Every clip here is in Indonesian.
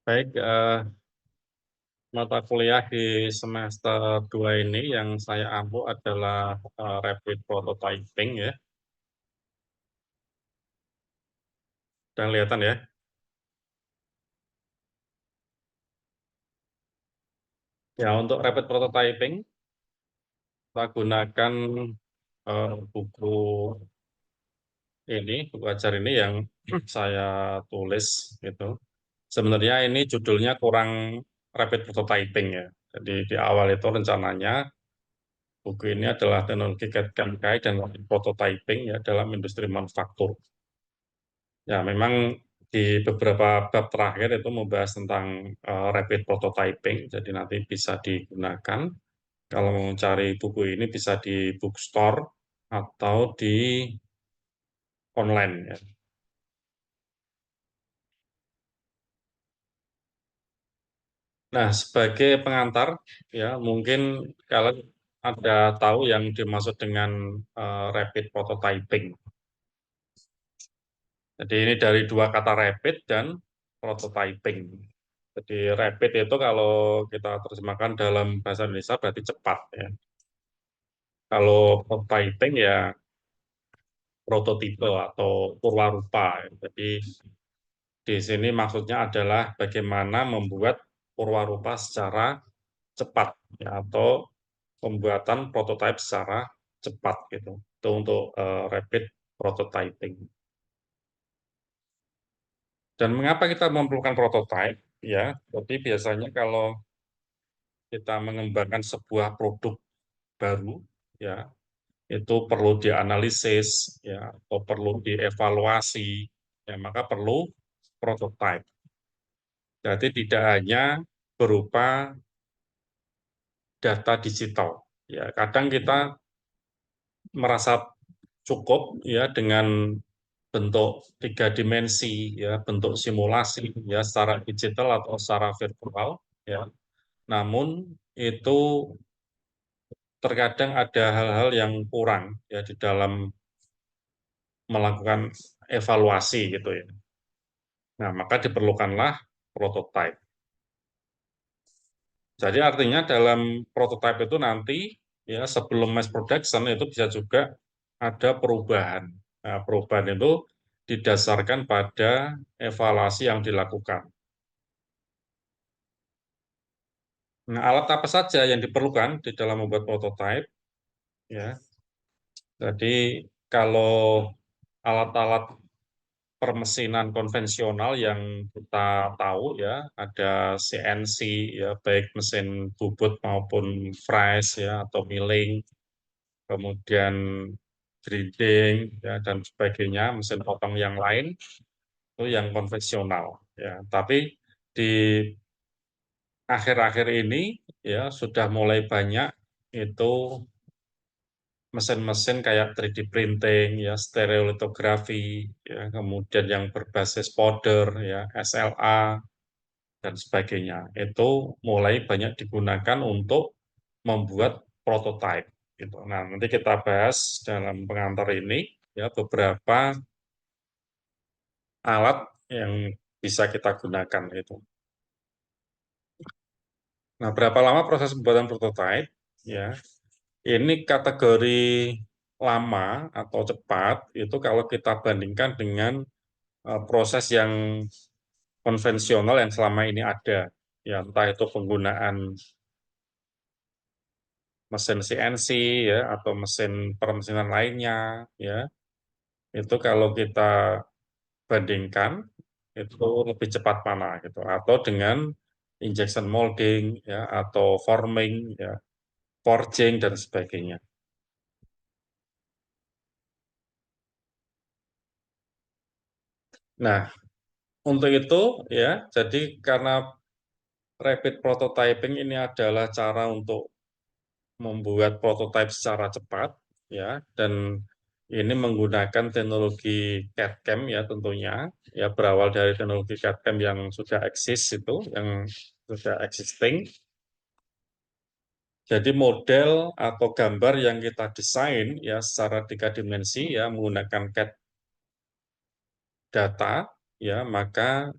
Baik, mata kuliah di semester 2 ini yang saya ampu adalah rapid prototyping ya. Dan kelihatan ya. Ya, untuk rapid prototyping kita gunakan buku buku ajar ini yang saya tulis gitu. Sebenarnya ini judulnya kurang rapid prototyping ya. Jadi di awal itu rencananya buku ini adalah teknologi CAD/CAM dan prototyping ya dalam industri manufaktur. Ya, memang di beberapa bab terakhir itu membahas tentang rapid prototyping, jadi nanti bisa digunakan. Kalau mau cari buku ini bisa di bookstore atau di online ya. Nah, sebagai pengantar ya mungkin kalian ada tahu yang dimaksud dengan rapid prototyping. Jadi ini dari dua kata rapid dan prototyping. Jadi rapid itu kalau kita terjemahkan dalam bahasa Indonesia berarti cepat ya. Kalau prototyping ya prototipe atau purwarupa. Jadi di sini maksudnya adalah bagaimana membuat purwarupa secara cepat ya, atau pembuatan prototipe secara cepat gitu. Itu untuk rapid prototyping. Dan mengapa kita memerlukan prototype? Ya, jadi biasanya kalau kita mengembangkan sebuah produk baru, ya itu perlu dianalisis, ya atau perlu dievaluasi, ya maka perlu prototype. Jadi tidak hanya berupa data digital. Ya, kadang kita merasa cukup ya dengan bentuk tiga dimensi, ya bentuk simulasi, ya secara digital atau secara virtual, ya. Namun itu terkadang ada hal-hal yang kurang ya di dalam melakukan evaluasi gitu ya. Nah, maka diperlukanlah prototype. Jadi artinya dalam prototype itu nanti ya sebelum mass production itu bisa juga ada perubahan. Nah, perubahan itu didasarkan pada evaluasi yang dilakukan. Nah, alat apa saja yang diperlukan di dalam membuat prototype ya. Jadi kalau alat-alat permesinan konvensional yang kita tahu ya, ada CNC ya, baik mesin bubut maupun fries ya atau milling, kemudian grinding ya dan sebagainya, mesin potong yang lain itu yang konvensional ya. Tapi di akhir-akhir ini ya sudah mulai banyak itu mesin-mesin kayak 3D printing, ya, stereolitografi, ya, kemudian yang berbasis powder, ya, SLA, dan sebagainya. Itu mulai banyak digunakan untuk membuat prototype. Gitu. Nah, nanti kita bahas dalam pengantar ini ya beberapa alat yang bisa kita gunakan itu. Nah, berapa lama proses pembuatan prototype? Ya, ini kategori lama atau cepat itu kalau kita bandingkan dengan proses yang konvensional yang selama ini ada, ya entah itu penggunaan mesin CNC ya atau mesin permesinan lainnya, ya itu kalau kita bandingkan itu lebih cepat mana gitu, atau dengan injection molding ya atau forming ya, forging dan sebagainya. Nah, untuk itu ya, jadi karena rapid prototyping ini adalah cara untuk membuat prototipe secara cepat ya dan ini menggunakan teknologi CAD/CAM ya tentunya ya berawal dari teknologi CAD/CAM yang sudah eksis itu yang sudah existing. Jadi model atau gambar yang kita desain ya secara tiga dimensi ya menggunakan CAD data ya maka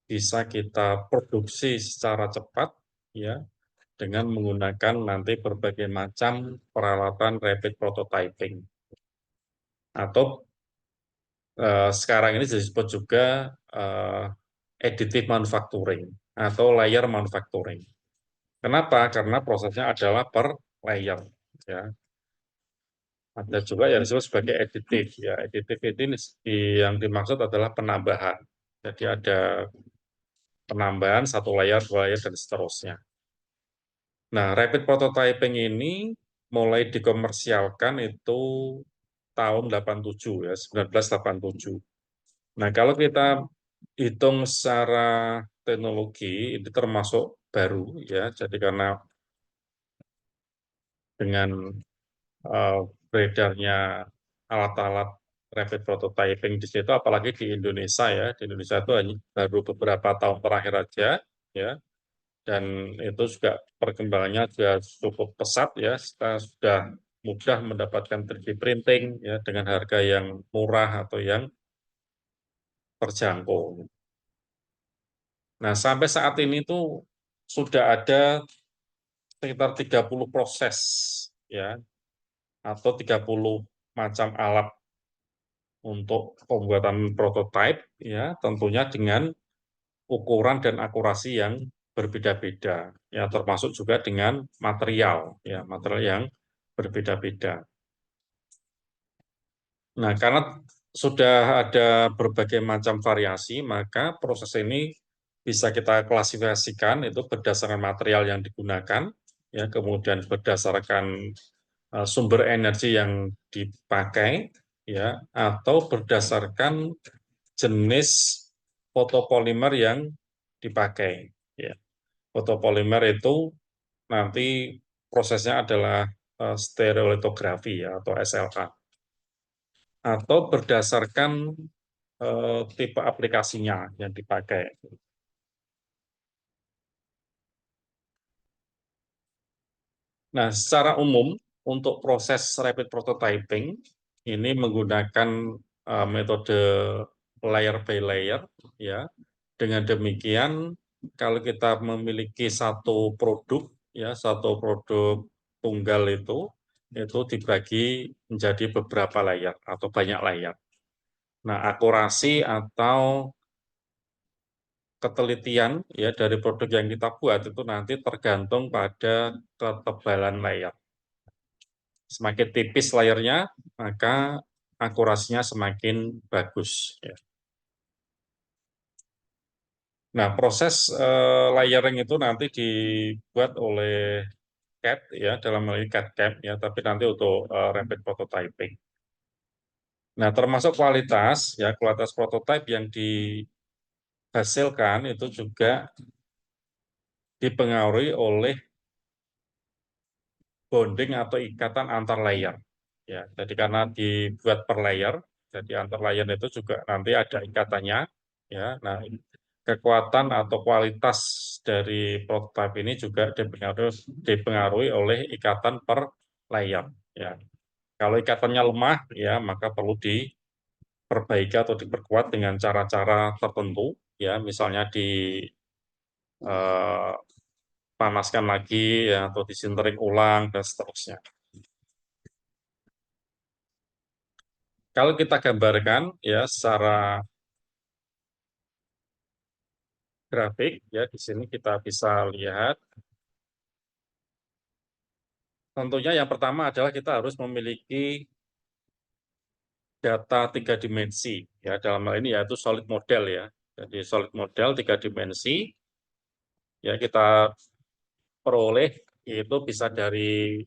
bisa kita produksi secara cepat, ya, dengan menggunakan nanti berbagai macam peralatan rapid prototyping. Atau sekarang ini disebut juga additive manufacturing atau layer manufacturing. Kenapa? Karena prosesnya adalah per layer. Ya. Ada juga yang disebut sebagai additive. Ya, additive ini yang dimaksud adalah penambahan. Jadi ada penambahan satu layer, dua layer, dan seterusnya. Nah, rapid prototyping ini mulai dikomersialkan itu tahun 87 ya, 1987. Nah, kalau kita hitung secara teknologi ini termasuk baru ya. Jadi karena dengan beredarnya alat-alat rapid prototyping di situ, apalagi di Indonesia ya, di Indonesia itu hanya baru beberapa tahun terakhir aja ya, dan itu juga perkembangannya juga cukup pesat ya. Kita sudah mudah mendapatkan 3D printing ya dengan harga yang murah atau yang terjangkau. Nah, sampai saat ini tuh sudah ada sekitar 30 proses ya atau 30 macam alat untuk pembuatan prototipe ya, tentunya dengan ukuran dan akurasi yang berbeda-beda ya, termasuk juga dengan material ya, material yang berbeda-beda. Nah, karena sudah ada berbagai macam variasi, maka proses ini bisa kita klasifikasikan itu berdasarkan material yang digunakan, ya, kemudian berdasarkan sumber energi yang dipakai, ya, atau berdasarkan jenis fotopolimer yang dipakai. Ya. Fotopolimer itu nanti prosesnya adalah stereolitografi ya, atau SLA, atau berdasarkan tipe aplikasinya yang dipakai. Nah, secara umum untuk proses rapid prototyping ini menggunakan metode layer by layer ya. Dengan demikian kalau kita memiliki satu produk ya, satu produk tunggal itu dibagi menjadi beberapa layer atau banyak layer. Nah, akurasi atau ketelitian ya dari produk yang kita buat itu nanti tergantung pada ketebalan layar. Semakin tipis layarnya, maka akurasinya semakin bagus. Ya. Nah, proses layering itu nanti dibuat oleh CAD ya, dalam hal ini CAD CAM ya, tapi nanti untuk rapid prototyping. Nah, termasuk kualitas ya, kualitas prototipe yang dihasilkan itu juga dipengaruhi oleh bonding atau ikatan antar layer. Ya, jadi karena dibuat per layer, jadi antar layer itu juga nanti ada ikatannya. Ya, nah kekuatan atau kualitas dari prototipe ini juga dipengaruhi oleh ikatan per layer. Ya, kalau ikatannya lemah, ya maka perlu diperbaiki atau diperkuat dengan cara-cara tertentu. Ya, misalnya panaskan lagi ya, atau disintering ulang dan seterusnya. Kalau kita gambarkan ya secara grafik ya di sini kita bisa lihat tentunya yang pertama adalah kita harus memiliki data tiga dimensi ya dalam hal ini yaitu solid model ya. Jadi solid model tiga dimensi ya kita peroleh itu bisa dari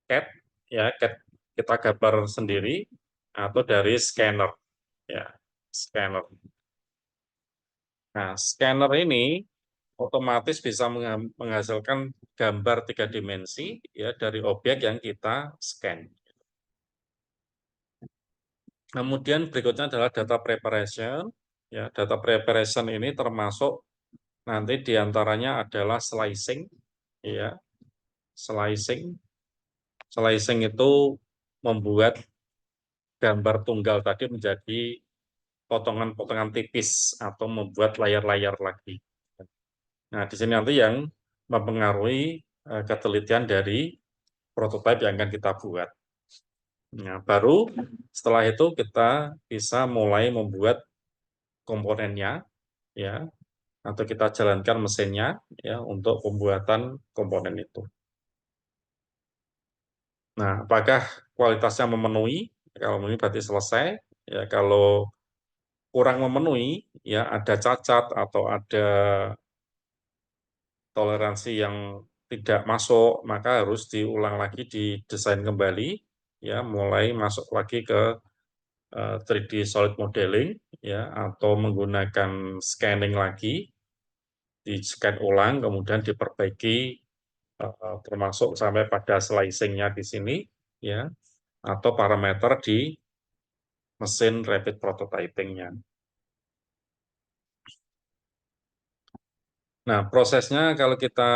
CAD ya CAD kita gambar sendiri atau dari scanner ya scanner. Nah, scanner ini otomatis bisa menghasilkan gambar tiga dimensi ya dari objek yang kita scan. Kemudian berikutnya adalah data preparation. Ya, data preparation ini termasuk nanti diantaranya adalah slicing. Ya, slicing. Slicing itu membuat gambar tunggal tadi menjadi potongan-potongan tipis atau membuat layar-layar lagi. Nah, di sini nanti yang mempengaruhi ketelitian dari prototipe yang akan kita buat. Nah, baru setelah itu kita bisa mulai membuat komponennya, ya, atau kita jalankan mesinnya, ya, untuk pembuatan komponen itu. Nah, apakah kualitasnya memenuhi? Kalau memenuhi berarti selesai. Ya, kalau kurang memenuhi, ya ada cacat atau ada toleransi yang tidak masuk, maka harus diulang lagi, didesain kembali, ya, mulai masuk lagi ke 3D solid modeling, ya, atau menggunakan scanning lagi, di scan ulang, kemudian diperbaiki, termasuk sampai pada slicing-nya di sini, ya, atau parameter di mesin rapid prototyping-nya. Nah, prosesnya kalau kita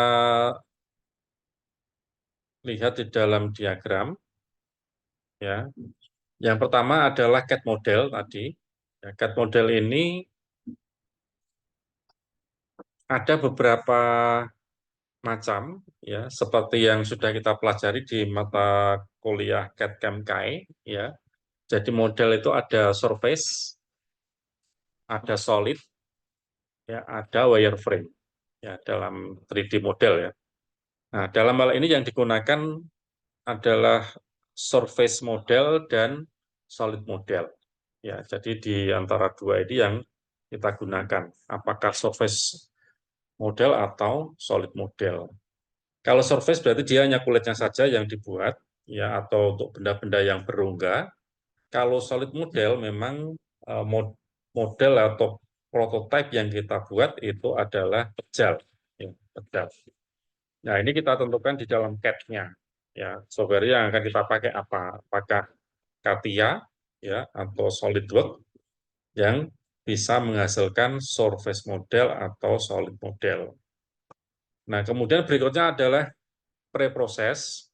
lihat di dalam diagram, ya, yang pertama adalah CAD model tadi. Ya, CAD model ini ada beberapa macam, ya, seperti yang sudah kita pelajari di mata kuliah CAD Chem Kai, ya. Jadi model itu ada surface, ada solid, ya, ada wireframe, ya, dalam 3D model, ya. Nah, dalam hal ini yang digunakan adalah surface model dan solid model. Ya, jadi di antara dua ini yang kita gunakan, apakah surface model atau solid model. Kalau surface berarti dia hanya kulitnya saja yang dibuat, ya, atau untuk benda-benda yang berongga. Kalau solid model memang model atau prototipe yang kita buat itu adalah pejal, ya, pejal. Nah, ini kita tentukan di dalam CAD-nya. Ya, software yang akan kita pakai apa? Apakah CATIA, ya, atau SolidWorks yang bisa menghasilkan surface model atau solid model. Nah, kemudian berikutnya adalah preproses,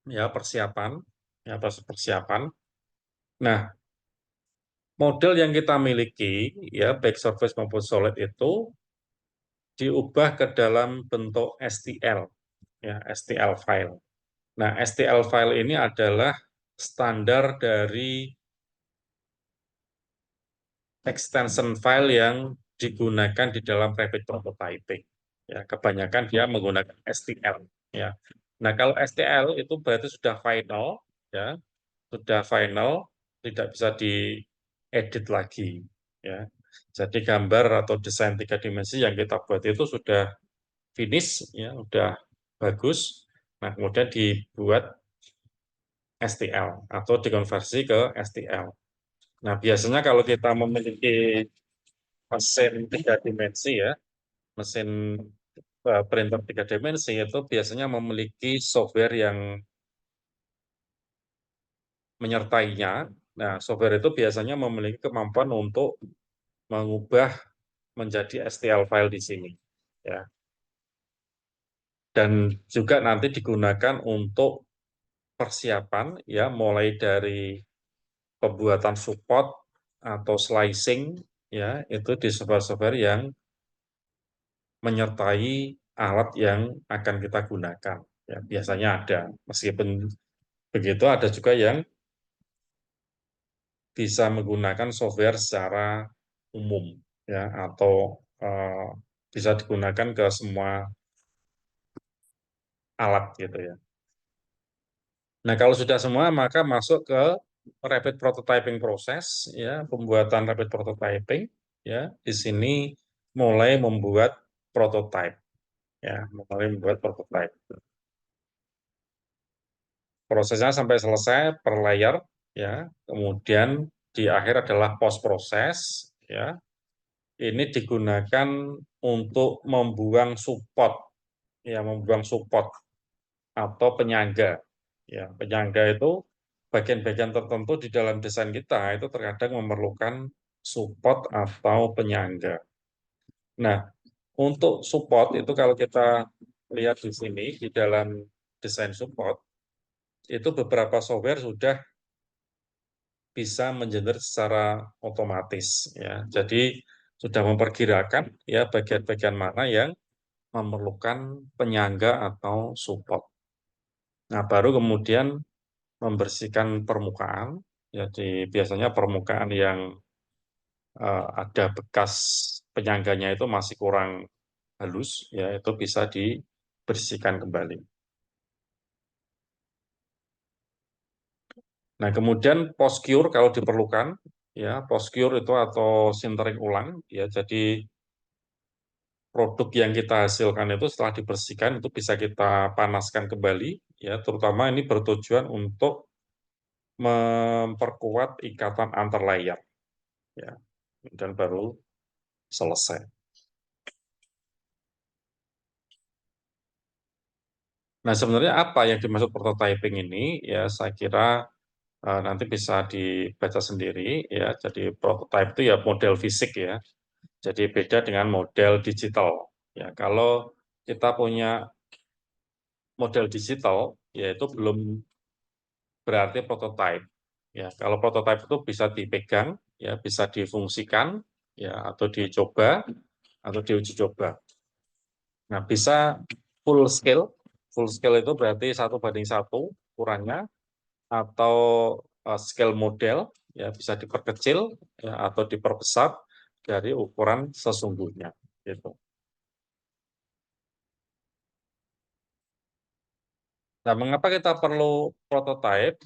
ya, persiapan, ya, persiapan. Nah, model yang kita miliki, ya, baik surface maupun solid itu diubah ke dalam bentuk STL, ya, STL file. Nah, STL file ini adalah standar dari extension file yang digunakan di dalam rapid prototyping. Ya, kebanyakan dia menggunakan STL. Ya. Nah, kalau STL itu berarti sudah final, ya, sudah final, tidak bisa diedit lagi. Ya. Jadi gambar atau desain 3 dimensi yang kita buat itu sudah finish, ya, sudah bagus. Nah, kemudian dibuat STL atau dikonversi ke STL. Nah, biasanya kalau kita memiliki mesin 3 dimensi, ya, mesin printer 3 dimensi itu biasanya memiliki software yang menyertainya. Nah, software itu biasanya memiliki kemampuan untuk mengubah menjadi STL file di sini, ya. Dan juga nanti digunakan untuk persiapan, ya, mulai dari pembuatan support atau slicing, ya, itu di software-software yang menyertai alat yang akan kita gunakan. Ya, biasanya ada. Meskipun begitu, ada juga yang bisa menggunakan software secara umum, ya, atau bisa digunakan ke semua alat gitu, ya. Nah, kalau sudah semua maka masuk ke rapid prototyping proses, ya, pembuatan rapid prototyping, ya. Di sini mulai membuat prototype, ya, mulai membuat prototype. Prosesnya sampai selesai per layer, ya. Kemudian di akhir adalah post proses, ya. Ini digunakan untuk membuang support, ya, membuang support atau penyangga. Ya, penyangga itu bagian-bagian tertentu di dalam desain kita itu terkadang memerlukan support atau penyangga. Nah, untuk support itu kalau kita lihat di sini di dalam desain support itu beberapa software sudah bisa mengenerate secara otomatis ya. Jadi sudah memperkirakan ya bagian-bagian mana yang memerlukan penyangga atau support. Nah, baru kemudian membersihkan permukaan. Jadi biasanya permukaan yang ada bekas penyangganya itu masih kurang halus, ya itu bisa dibersihkan kembali. Nah, kemudian post cure kalau diperlukan, ya post cure itu atau sintering ulang, ya jadi produk yang kita hasilkan itu setelah dibersihkan itu bisa kita panaskan kembali, ya terutama ini bertujuan untuk memperkuat ikatan antar layer, ya dan baru selesai. Nah, sebenarnya apa yang dimaksud prototyping ini? Ya, saya kira nanti bisa dibaca sendiri ya. Jadi prototype itu ya model fisik ya. Jadi beda dengan model digital. Ya, kalau kita punya model digital, yaitu belum berarti prototype. Ya, kalau prototype itu bisa dipegang, ya bisa difungsikan, ya atau dicoba atau diuji coba. Nah, bisa full scale. Full scale itu berarti 1:1 ukurannya atau scale model ya bisa diperkecil ya, atau diperbesar dari ukuran sesungguhnya gitu. Nah, mengapa kita perlu prototype?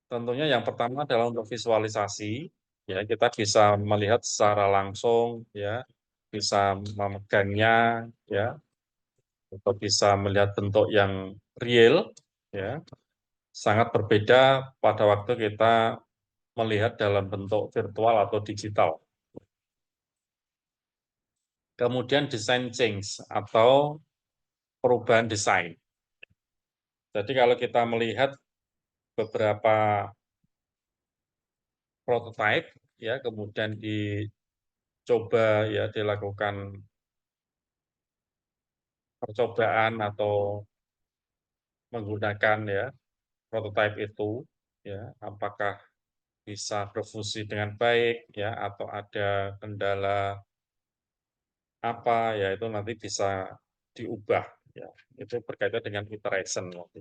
Tentunya yang pertama adalah untuk visualisasi ya kita bisa melihat secara langsung ya, bisa memegangnya ya, atau bisa melihat bentuk yang real ya. Sangat berbeda pada waktu kita melihat dalam bentuk virtual atau digital. Kemudian design change atau perubahan desain. Jadi kalau kita melihat beberapa prototype ya kemudian dicoba ya dilakukan percobaan atau menggunakan ya prototype itu ya apakah bisa berfungsi dengan baik ya atau ada kendala apa ya itu nanti bisa diubah ya. Itu berkaitan dengan iteration waktu.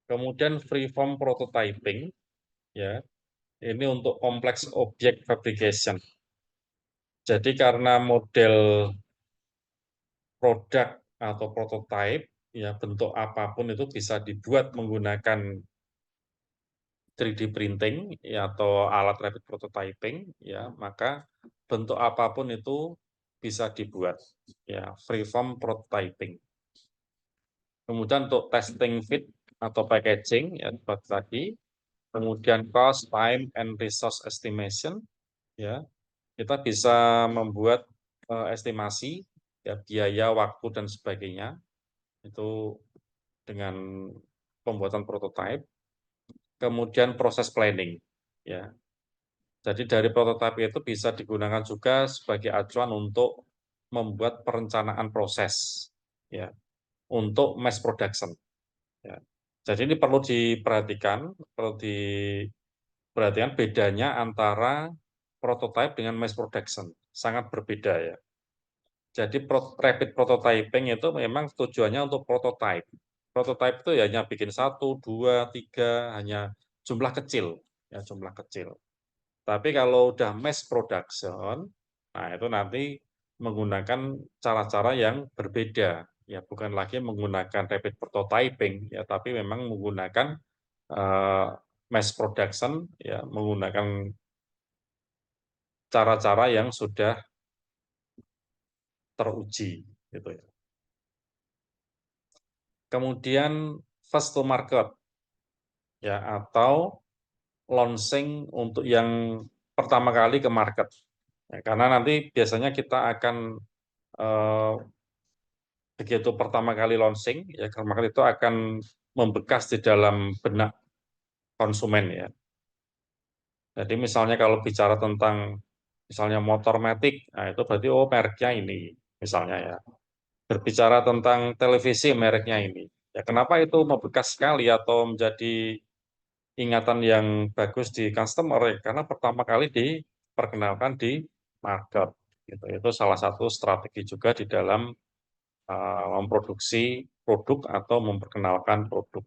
Kemudian freeform prototyping ya. Ini untuk kompleks objek fabrication. Jadi karena model produk atau prototype, ya bentuk apapun itu bisa dibuat menggunakan 3D printing ya, atau alat rapid prototyping, ya maka bentuk apapun itu bisa dibuat, ya freeform prototyping. Kemudian untuk testing fit atau packaging, ya seperti tadi. Kemudian cost, time, and resource estimation, ya kita bisa membuat estimasi ya biaya, waktu dan sebagainya itu dengan pembuatan prototype. Kemudian proses planning ya. Jadi dari prototipe itu bisa digunakan juga sebagai acuan untuk membuat perencanaan proses ya untuk mass production ya. Jadi ini perlu diperhatikan bedanya antara prototype dengan mass production sangat berbeda ya. Jadi rapid prototyping itu memang tujuannya untuk prototype. Prototype itu ya hanya bikin 1, 2, 3, hanya jumlah kecil, ya jumlah kecil. Tapi kalau udah mass production, nah itu nanti menggunakan cara-cara yang berbeda, ya bukan lagi menggunakan rapid prototyping, ya tapi memang menggunakan eh, mass production, ya menggunakan cara-cara yang sudah teruji, gitu ya. Kemudian first to market ya atau launching untuk yang pertama kali ke market. Ya, karena nanti biasanya kita akan eh, begitu pertama kali launching ya ke market itu akan membekas di dalam benak konsumen ya. Jadi misalnya kalau bicara tentang misalnya motor matic, nah itu berarti oh mereknya ini misalnya ya. Berbicara tentang televisi mereknya ini. Ya kenapa itu membekas sekali atau menjadi ingatan yang bagus di customer ya, karena pertama kali diperkenalkan di market. Gitu. Itu salah satu strategi juga di dalam memproduksi produk atau memperkenalkan produk.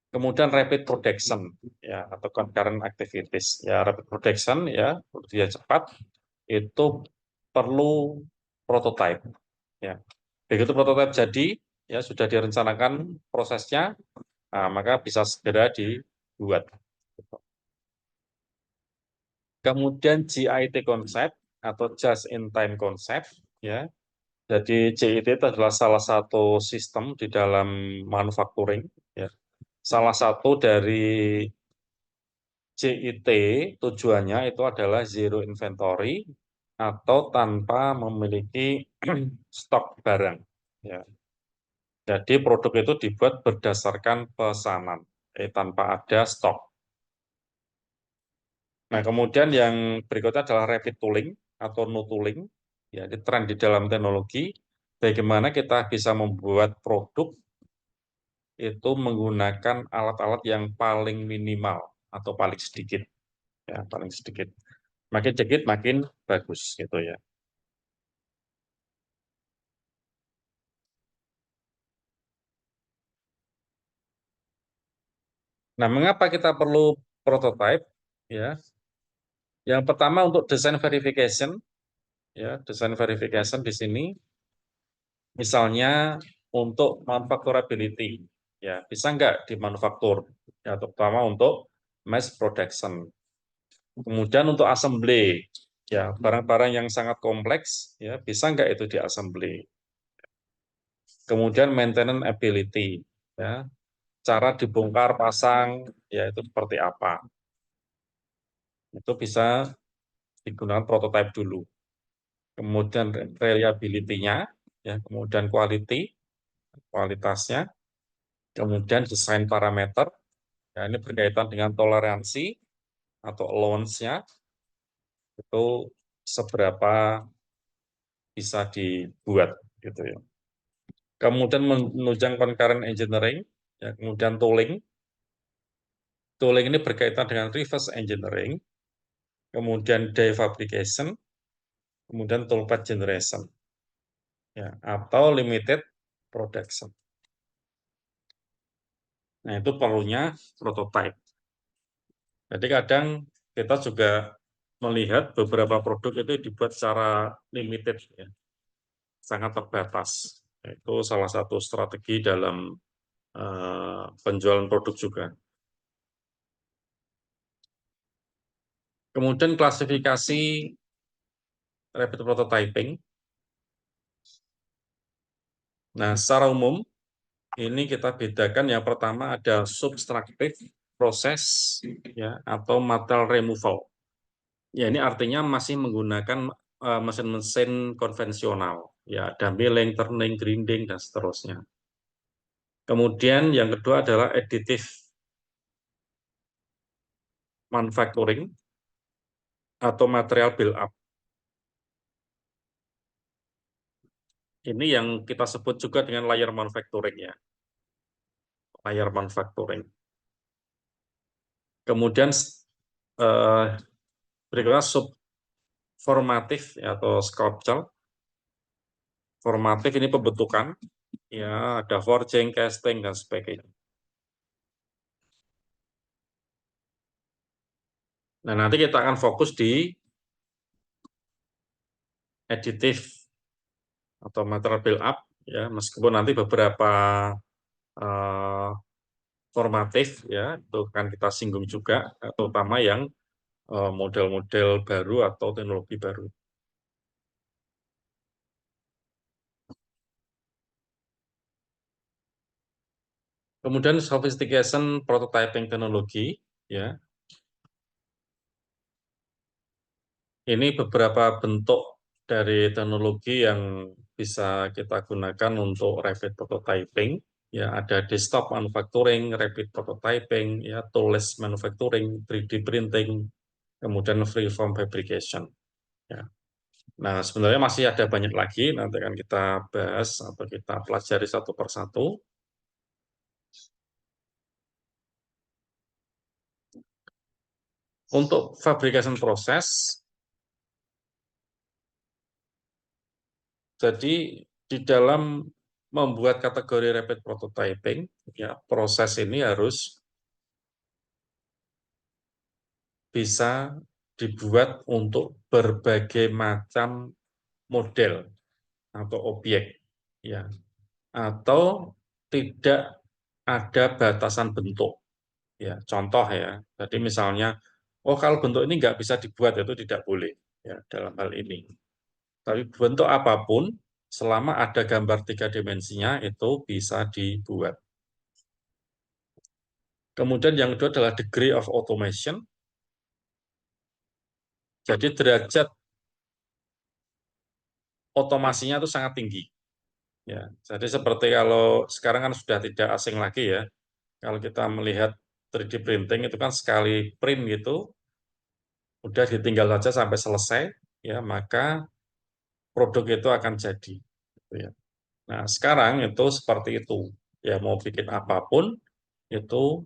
Kemudian rapid production ya atau concurrent activities. Ya rapid production ya dia cepat itu perlu prototype ya. Begitu prototipe jadi ya sudah direncanakan prosesnya, nah, maka bisa segera dibuat. Kemudian JIT konsep atau just in time konsep ya. Jadi JIT itu adalah salah satu sistem di dalam manufacturing ya. Salah satu dari JIT tujuannya itu adalah zero inventory atau tanpa memiliki stok barang ya. Jadi produk itu dibuat berdasarkan pesanan tanpa ada stok. Nah, kemudian yang berikutnya adalah rapid tooling atau no tooling. Ya, ini tren di dalam teknologi. Bagaimana kita bisa membuat produk itu menggunakan alat-alat yang paling minimal atau paling sedikit. Ya, paling sedikit. Makin sedikit makin bagus gitu ya. Nah, mengapa kita perlu prototype? Ya, yang pertama untuk design verification. Ya, design verification di sini misalnya untuk manufacturability, ya bisa nggak dimanufaktur, ya terutama untuk mass production. Kemudian untuk assembly, ya barang-barang yang sangat kompleks, ya bisa nggak itu diassembly. Kemudian maintenance ability, ya cara dibongkar pasang, ya itu seperti apa. Itu bisa digunakan prototype dulu. Kemudian reliability-nya, ya kemudian quality, kualitasnya, kemudian desain parameter. Ya, ini berkaitan dengan toleransi atau allowance-nya itu seberapa bisa dibuat gitu ya. Kemudian menunjang concurrent engineering, ya, kemudian tooling. Tooling ini berkaitan dengan reverse engineering, kemudian die fabrication, kemudian toolpath generation, ya, atau limited production. Nah, itu perlunya prototype. Jadi kadang kita juga melihat beberapa produk itu dibuat secara limited, ya, sangat terbatas. Itu salah satu strategi dalam penjualan produk juga. Kemudian klasifikasi rapid prototyping. Nah, secara umum ini kita bedakan yang pertama ada subtractive proses ya atau material removal. Ya, ini artinya masih menggunakan mesin-mesin konvensional, ya ada milling, turning, grinding dan seterusnya. Kemudian yang kedua adalah additive manufacturing atau material build up. Ini yang kita sebut juga dengan layer manufacturing ya, layer manufacturing. Kemudian eh, berikutnya subformatif ya, atau sculpture. Formatif ini pembentukan, ya ada forging, casting dan sebagainya. Nah, nanti kita akan fokus di additive atau material build up ya, meskipun nanti beberapa eh, formatif ya itu akan kita singgung juga, terutama yang model-model baru atau teknologi baru. Kemudian sophistication prototyping teknologi ya. Ini beberapa bentuk dari teknologi yang bisa kita gunakan untuk rapid prototyping. Ya, ada desktop manufacturing, rapid prototyping, ya, toolless manufacturing, 3D printing, kemudian freeform fabrication. Ya. Nah, sebenarnya masih ada banyak lagi, nanti akan kita bahas atau kita pelajari satu persatu. Untuk fabrication proses, jadi di dalam membuat kategori rapid prototyping, ya proses ini harus bisa dibuat untuk berbagai macam model atau objek, ya, atau tidak ada batasan bentuk, ya. Contoh ya, jadi misalnya, oh kalau bentuk ini nggak bisa dibuat itu tidak boleh, ya dalam hal ini. Tapi bentuk apapun, selama ada gambar 3 dimensinya itu bisa dibuat. Kemudian yang kedua adalah degree of automation. Jadi derajat otomasinya itu sangat tinggi. Ya, jadi seperti kalau sekarang kan sudah tidak asing lagi ya. Kalau kita melihat 3D printing itu kan sekali print gitu, udah ditinggal saja sampai selesai, ya maka produk itu akan jadi. Gitu ya. Nah sekarang itu seperti itu. Ya mau bikin apapun itu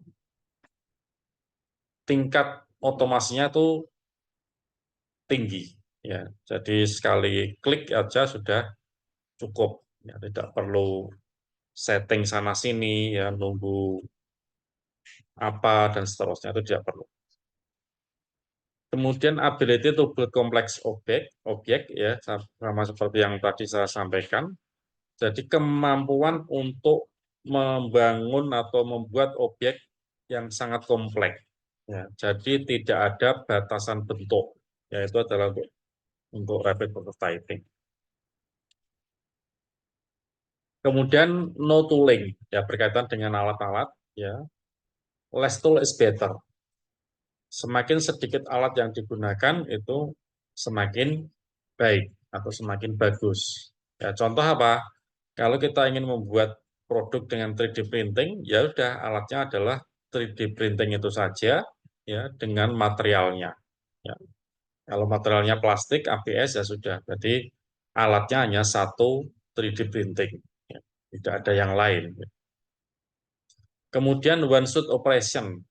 tingkat otomasinya tuh tinggi. Ya, jadi sekali klik aja sudah cukup. Ya, tidak perlu setting sana sini, ya nunggu apa dan seterusnya itu tidak perlu. Kemudian ability to build complex objek ya sama seperti yang tadi saya sampaikan. Jadi kemampuan untuk membangun atau membuat objek yang sangat kompleks. Ya, jadi tidak ada batasan bentuk. Yaitu adalah untuk rapid prototyping. Kemudian no tooling ya berkaitan dengan alat-alat ya. Less tool is better. Semakin sedikit alat yang digunakan itu semakin baik atau semakin bagus. Ya, contoh apa? Kalau kita ingin membuat produk dengan 3D printing, ya udah alatnya adalah 3D printing itu saja ya dengan materialnya. Ya. Kalau materialnya plastik, ABS ya sudah. Berarti alatnya hanya satu 3D printing. Ya. Tidak ada yang lain. Kemudian one shot operation.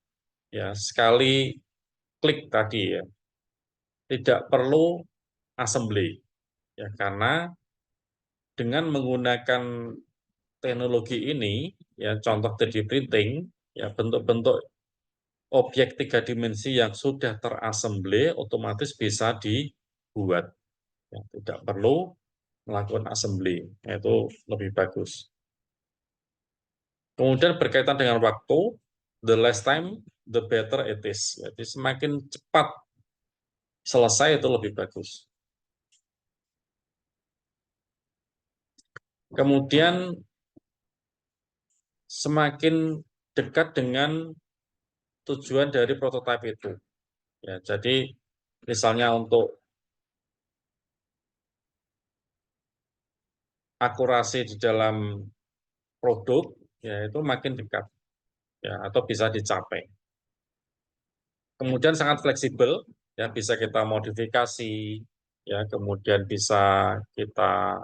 Ya, sekali klik tadi ya, tidak perlu assembly ya karena dengan menggunakan teknologi ini ya contoh 3D printing ya bentuk-bentuk objek 3 dimensi yang sudah terassembly otomatis bisa dibuat ya, tidak perlu melakukan assembly itu lebih bagus. Kemudian berkaitan dengan waktu, the less time the better it is. Jadi semakin cepat selesai itu lebih bagus. Kemudian semakin dekat dengan tujuan dari prototipe itu. Ya, jadi misalnya untuk akurasi di dalam produk, ya itu makin dekat, ya atau bisa dicapai. Kemudian sangat fleksibel, ya bisa kita modifikasi, ya kemudian bisa kita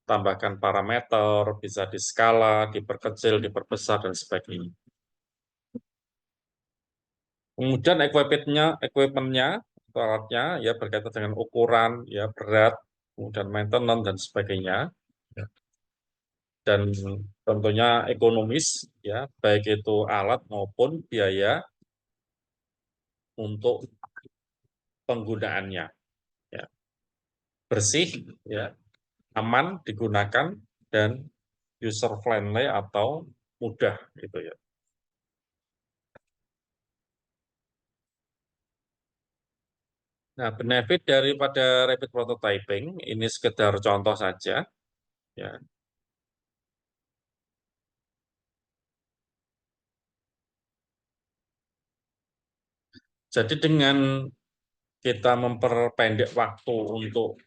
tambahkan parameter, bisa diskala, diperkecil, diperbesar dan sebagainya. Kemudian equipment-nya, alatnya ya berkaitan dengan ukuran, ya berat, kemudian maintenance dan sebagainya. Ya. Dan tentunya ekonomis, ya baik itu alat maupun biaya untuk penggunaannya. Ya. Bersih, ya aman digunakan dan user friendly atau mudah gitu ya. Nah, benefit daripada rapid prototyping ini sekedar contoh saja ya. Jadi dengan kita memperpendek waktu untuk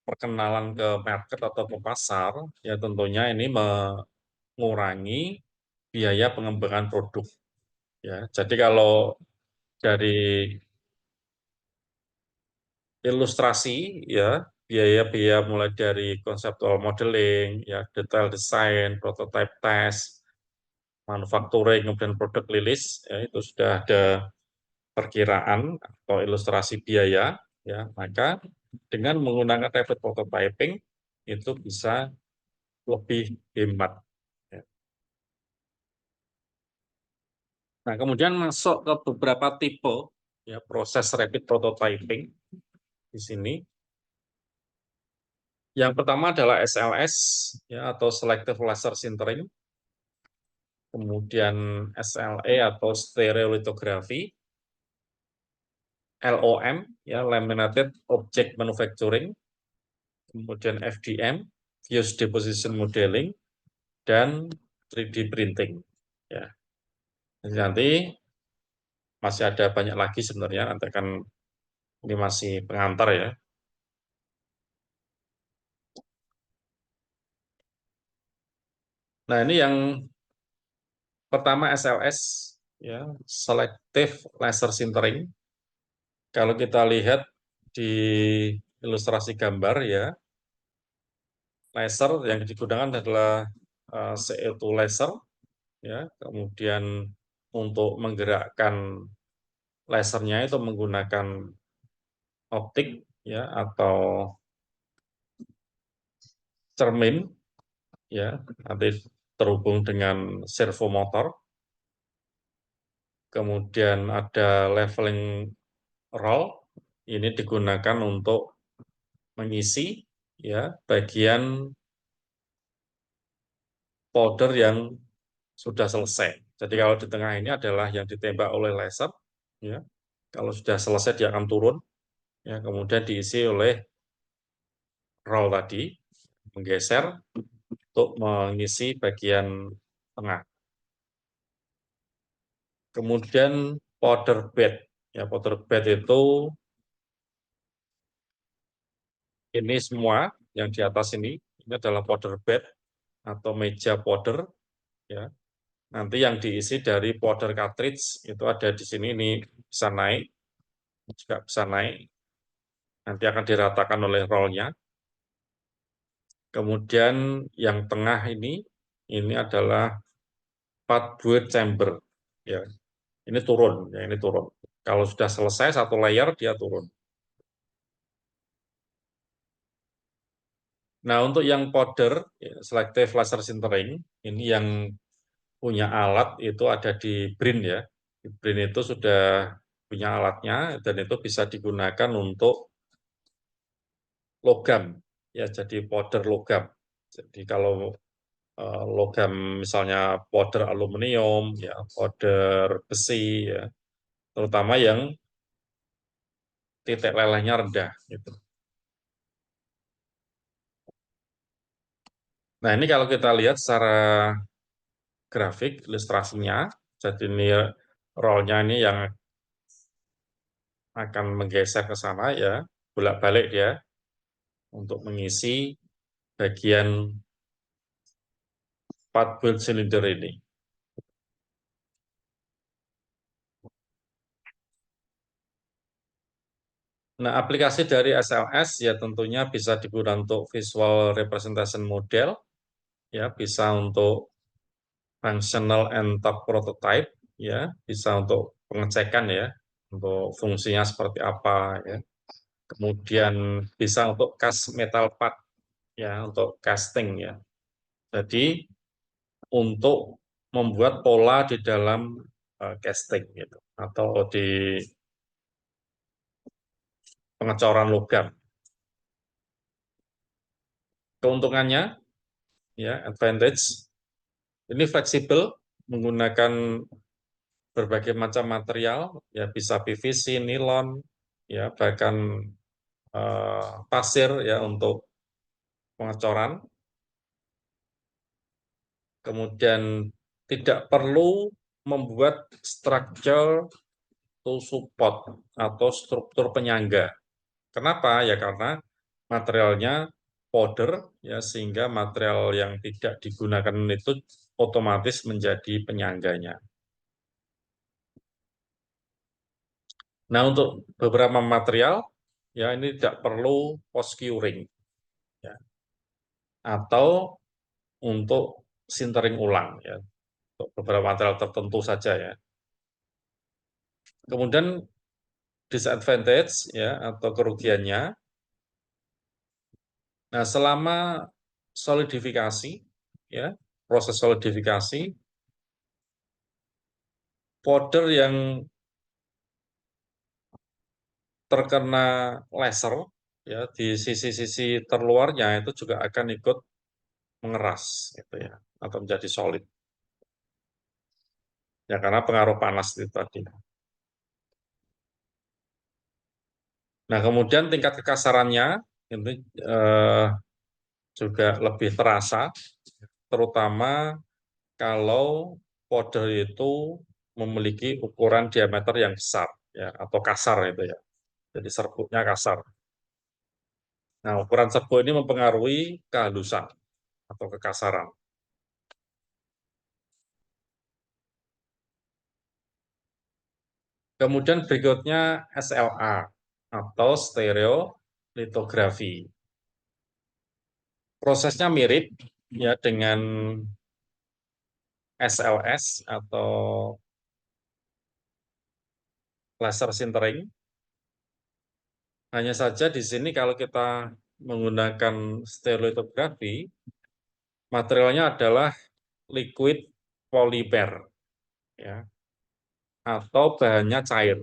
perkenalan ke market atau ke pasar, ya tentunya ini mengurangi biaya pengembangan produk. Ya, jadi kalau dari ilustrasi, ya biaya-biaya mulai dari conceptual modeling, ya detail design, prototype test, manufacturing, kemudian produk rilis, ya itu sudah ada perkiraan atau ilustrasi biaya, ya, maka dengan menggunakan rapid prototyping itu bisa lebih hemat. Ya. Nah, kemudian masuk ke beberapa tipe ya proses rapid prototyping di sini. Yang pertama adalah SLS ya atau selective laser sintering, kemudian SLE atau stereolithography, LOM ya laminated object manufacturing, kemudian FDM, fused deposition modeling, dan 3D printing. Ya, jadi nanti masih ada banyak lagi sebenarnya, nanti kan ini masih pengantar ya. Nah, ini yang pertama SLS, ya, Selective Laser Sintering. Kalau kita lihat di ilustrasi gambar ya, laser yang digunakan adalah CO2 laser, ya. Kemudian untuk menggerakkan lasernya itu menggunakan optik, ya, atau cermin, ya, nanti terhubung dengan servomotor. Kemudian ada leveling roll, ini digunakan untuk mengisi ya bagian powder yang sudah selesai. Jadi kalau di tengah ini adalah yang ditembak oleh laser, ya. Kalau sudah selesai dia akan turun, ya. Kemudian diisi oleh roll tadi, menggeser untuk mengisi bagian tengah. Kemudian powder bed, ya powder bed itu ini semua yang di atas ini adalah powder bed atau meja powder, ya. Nanti yang diisi dari powder cartridge itu ada di sini, ini bisa naik, juga bisa naik. Nanti akan diratakan oleh rollnya. Kemudian yang tengah ini adalah build chamber, ya. Ini turun, ya ini turun. Kalau sudah selesai satu layer dia turun. Nah, untuk yang powder ya, selective laser sintering, ini yang punya alat itu ada di BRIN ya. Di BRIN itu sudah punya alatnya dan itu bisa digunakan untuk logam ya, jadi powder logam. Jadi kalau logam misalnya powder aluminium ya, powder besi ya, terutama yang titik lelehnya rendah gitu. Nah, ini kalau kita lihat secara grafik ilustrasinya, jadi ini rollnya ini yang akan menggeser ke sana ya, bolak-balik dia untuk mengisi bagian part build cylinder ini. Nah, aplikasi dari SLS ya tentunya bisa digunakan untuk visual representation model, ya bisa untuk functional and top prototype, ya bisa untuk pengecekan ya, untuk fungsinya seperti apa ya. Kemudian bisa untuk cast metal part ya, untuk casting ya. Jadi untuk membuat pola di dalam casting gitu atau di pengecoran logam. Keuntungannya ya, advantage ini fleksibel menggunakan berbagai macam material ya, bisa PVC, nilon ya, bahkan pasir ya untuk pengecoran. Kemudian tidak perlu membuat structure to support atau struktur penyangga. Kenapa? Ya karena materialnya powder ya, sehingga material yang tidak digunakan itu otomatis menjadi penyangganya. Nah, untuk beberapa material ya ini tidak perlu post curing ya, atau untuk sintering ulang ya, untuk beberapa material tertentu saja ya. Kemudian disadvantage ya atau kerugiannya. Nah, selama solidifikasi ya, proses solidifikasi, powder yang terkena laser ya di sisi-sisi terluarnya itu juga akan ikut mengeras gitu ya atau menjadi solid. Ya karena pengaruh panas itu tadi. Nah, kemudian tingkat kekasarannya itu eh, juga lebih terasa, terutama kalau powder itu memiliki ukuran diameter yang besar ya atau kasar itu ya. Jadi serbuknya kasar. Nah, ukuran serbuk ini mempengaruhi kehalusan atau kekasaran. Kemudian berikutnya SLA atau stereolitografi. Prosesnya mirip ya dengan SLS atau laser sintering. Hanya saja di sini kalau kita menggunakan stereolitografi, materialnya adalah liquid polymer ya atau bahannya cair,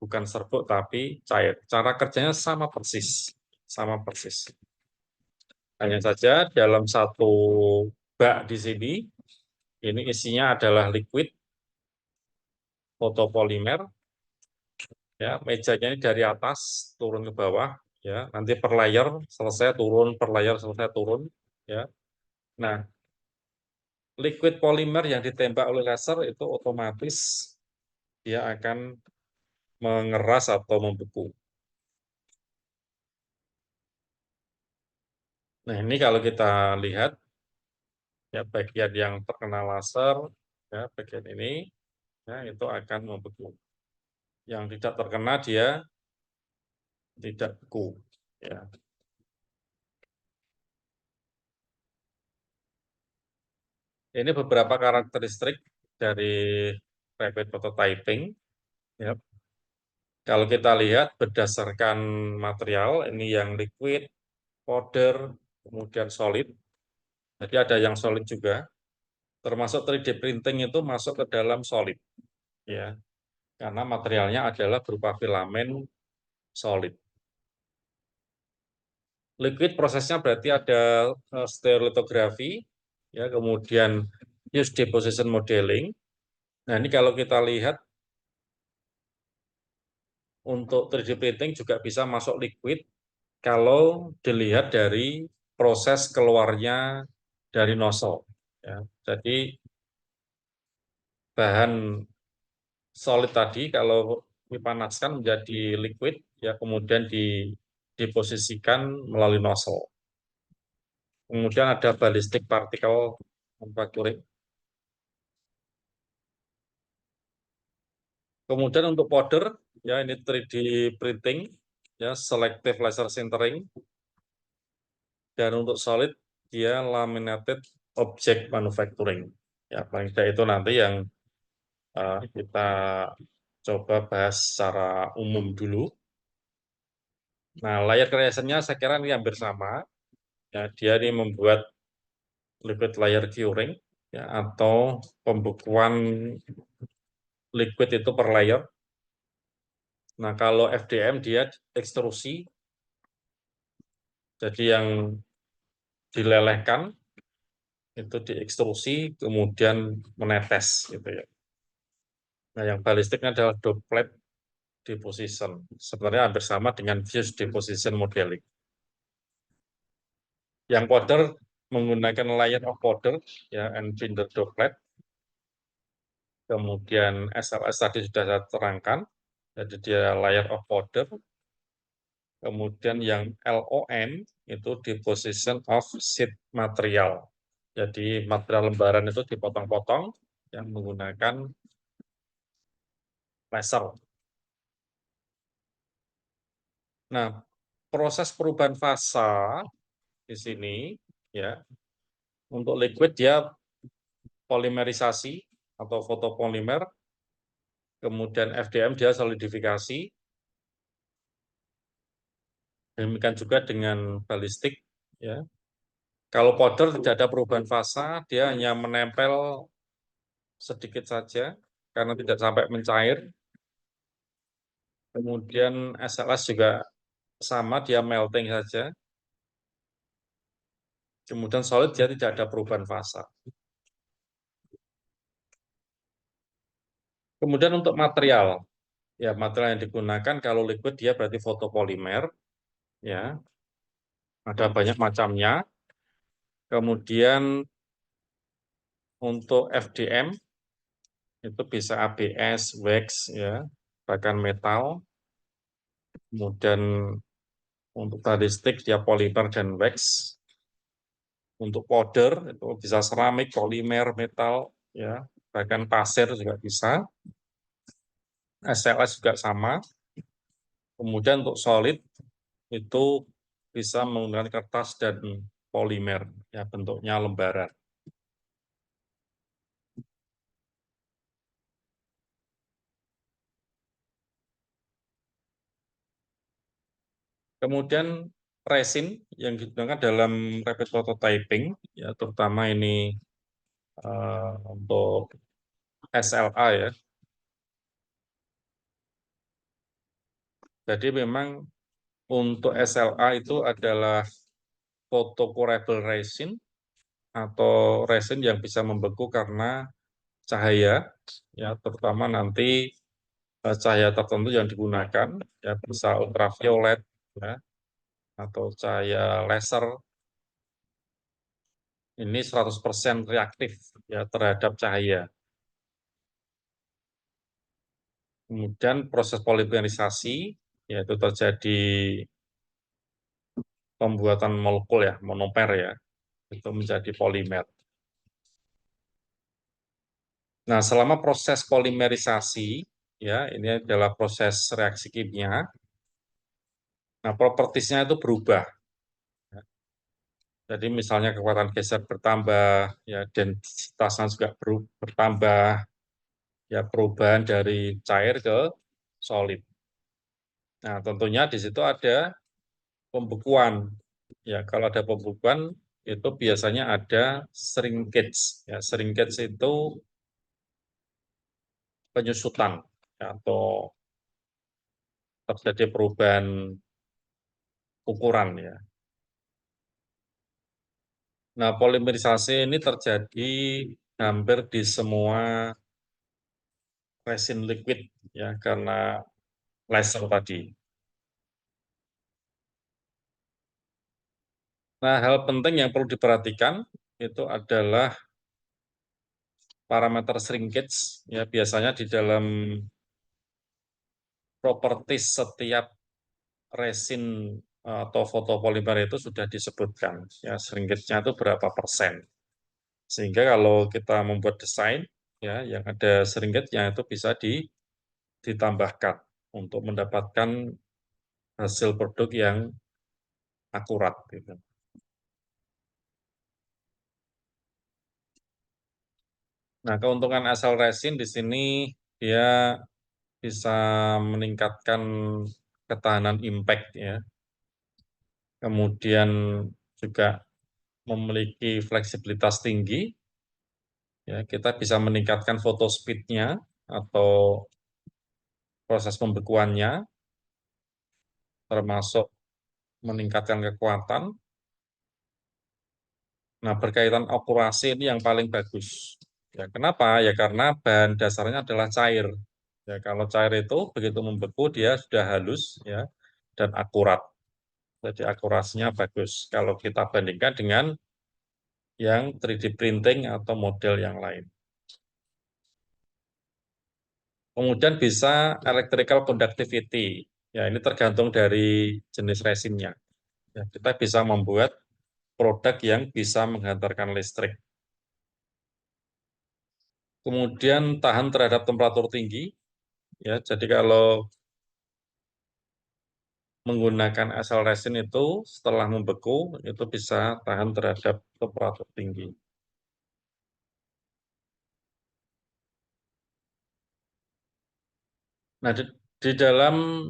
bukan serbuk tapi cair. Cara kerjanya sama persis, sama persis. Hanya saja dalam satu bak di sini, ini isinya adalah liquid fotopolimer, ya mejanya ini dari atas turun ke bawah, ya nanti per layer selesai turun, per layer selesai turun, ya. Nah, liquid polimer yang ditembak oleh laser itu otomatis dia akan mengeras atau membeku. Nah, ini kalau kita lihat ya bagian yang terkena laser, ya bagian ini ya itu akan membeku. Yang tidak terkena dia tidak beku. Ya. Ini beberapa karakteristik dari rapid prototyping. Ya. Kalau kita lihat berdasarkan material, ini yang liquid, powder, kemudian solid. Jadi ada yang solid juga. Termasuk 3D printing itu masuk ke dalam solid. Ya. Karena materialnya adalah berupa filamen solid. Liquid prosesnya berarti ada stereolitografi, ya, kemudian use deposition modeling. Nah, ini kalau kita lihat untuk 3D printing juga bisa masuk liquid kalau dilihat dari proses keluarnya dari nozzle. Ya. Jadi bahan solid tadi kalau dipanaskan menjadi liquid, ya kemudian diposisikan melalui nozzle. Kemudian ada ballistic particle manufacturing. Kemudian untuk powder, ya ini 3D printing, ya selective laser sintering. Dan untuk solid, dia laminated object manufacturing. Ya, paling tidak itu nanti yang kita coba bahas secara umum dulu. Nah, layer creation-nya saya kira ini hampir sama. Ya, dia ini membuat liquid layer curing, ya, atau pembekuan liquid itu per layer. Nah, kalau FDM dia ekstrusi, jadi yang dilelehkan itu diekstrusi kemudian menetes gitu ya. Nah, yang balistiknya adalah doplet deposition. Sebenarnya hampir sama dengan fuse deposition modeling. Yang powder menggunakan layer of powder ya and binder doplet. Kemudian SLS tadi sudah saya terangkan. Jadi dia layer of powder. Kemudian yang LOM itu deposition of sheet material. Jadi material lembaran itu dipotong-potong yang menggunakan laser. Nah, proses perubahan fasa di sini ya untuk liquid dia polimerisasi atau fotopolimer, kemudian FDM dia solidifikasi, demikian juga dengan balistik, ya. Kalau powder tidak ada perubahan fasa, dia hanya menempel sedikit saja karena tidak sampai mencair. Kemudian SLS juga sama, dia melting saja. Kemudian solid dia tidak ada perubahan fasa. Kemudian untuk material, ya material yang digunakan kalau liquid dia berarti fotopolimer, ya ada banyak macamnya. Kemudian untuk FDM itu bisa ABS, wax, ya bahkan metal. Kemudian untuk balistik dia polimer dan wax. Untuk powder itu bisa seramik, polimer, metal, ya bahkan pasir juga bisa. SLS juga sama. Kemudian untuk solid itu bisa menggunakan kertas dan polimer, ya bentuknya lembaran. Kemudian resin yang digunakan dalam rapid prototyping, ya terutama ini untuk SLA ya. Jadi memang untuk SLA itu adalah photocurable resin atau resin yang bisa membeku karena cahaya, ya terutama nanti cahaya tertentu yang digunakan, ya bisa ultraviolet, ya, atau cahaya laser. Ini 100% reaktif ya terhadap cahaya. Kemudian proses polimerisasi yaitu terjadi pembuatan molekul ya, monomer ya, itu menjadi polimer. Nah, selama proses polimerisasi ya, ini adalah proses reaksi kimia. Nah, propertisnya itu berubah. Jadi misalnya kekuatan geser bertambah, ya densitasnya juga bertambah, ya perubahan dari cair ke solid. Nah, tentunya di situ ada pembekuan. Ya, kalau ada pembekuan itu biasanya ada shrinkage. Ya, shrinkage itu penyusutan ya, atau terjadi perubahan ukuran ya. Nah, polimerisasi ini terjadi hampir di semua resin liquid ya karena laser tadi. Nah, hal penting yang perlu diperhatikan itu adalah parameter shrinkage ya biasanya di dalam properti setiap resin atau fotopolimer itu sudah disebutkan ya shrinkage-nya itu berapa persen. Sehingga kalau kita membuat desain ya yang ada shrinkage-nya itu bisa ditambahkan untuk mendapatkan hasil produk yang akurat gitu. Nah, keuntungan asal resin di sini dia bisa meningkatkan ketahanan impact ya. Kemudian juga memiliki fleksibilitas tinggi ya, kita bisa meningkatkan photo speed-nya atau proses pembekuannya, termasuk meningkatkan kekuatan. Nah, berkaitan akurasi ini yang paling bagus. Ya, kenapa? Ya karena bahan dasarnya adalah cair. Ya, kalau cair itu begitu membeku dia sudah halus ya dan akurat. Jadi akurasinya bagus kalau kita bandingkan dengan yang 3D printing atau model yang lain. Kemudian bisa electrical conductivity. Ya, ini tergantung dari jenis resinnya. Ya, kita bisa membuat produk yang bisa menghantarkan listrik. Kemudian tahan terhadap temperatur tinggi. Ya, jadi kalau menggunakan asal resin itu setelah membeku itu bisa tahan terhadap temperatur tinggi. Nah, di dalam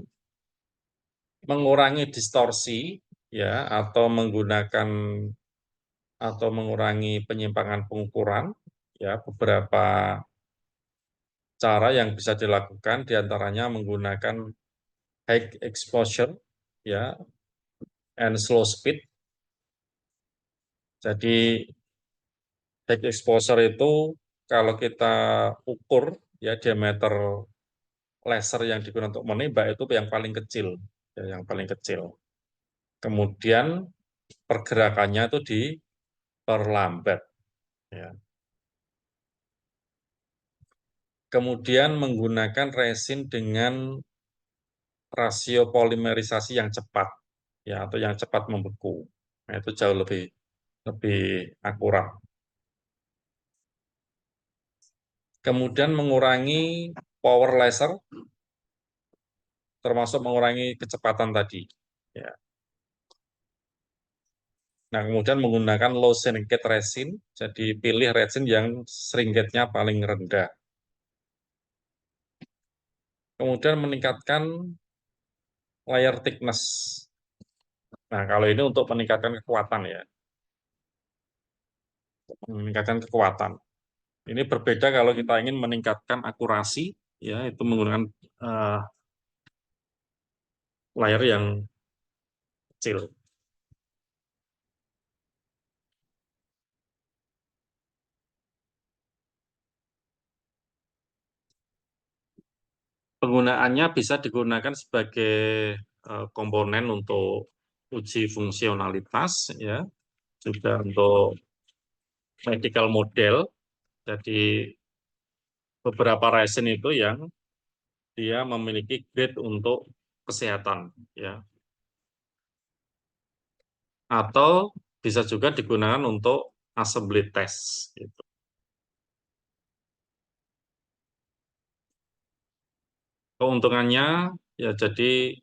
mengurangi distorsi ya atau mengurangi penyimpangan pengukuran ya beberapa cara yang bisa dilakukan diantaranya menggunakan high exposure ya and slow speed. Jadi high exposure itu kalau kita ukur ya diameter laser yang digunakan untuk menembak itu yang paling kecil, ya, yang paling kecil. Kemudian pergerakannya itu diperlambat. Ya. Kemudian menggunakan resin dengan rasio polimerisasi yang cepat, ya atau yang cepat membeku. Nah, itu jauh lebih lebih akurat. Kemudian mengurangi power laser, termasuk mengurangi kecepatan tadi. Ya. Nah, kemudian menggunakan low syndicate resin, jadi pilih resin yang syndicate-nya paling rendah. Kemudian meningkatkan layer thickness. Nah, kalau ini untuk meningkatkan kekuatan ya, meningkatkan kekuatan. Ini berbeda kalau kita ingin meningkatkan akurasi, ya itu menggunakan uh, layer yang kecil. Penggunaannya bisa digunakan sebagai komponen untuk uji fungsionalitas, ya, juga untuk medical model. Jadi beberapa resin itu yang dia memiliki grade untuk kesehatan, ya, atau bisa juga digunakan untuk assembly test. Gitu. Keuntungannya ya jadi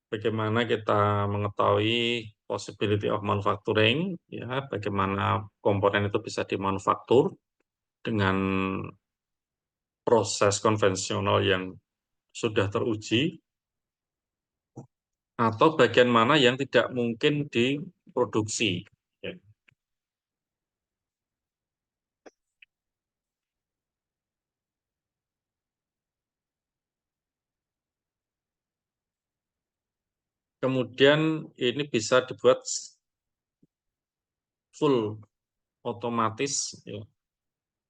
bagaimana kita mengetahui possibility of manufacturing, ya, bagaimana komponen itu bisa dimanufaktur dengan proses konvensional yang sudah teruji, atau bagian mana yang tidak mungkin diproduksi. Ya. Kemudian ini bisa dibuat full otomatis ya,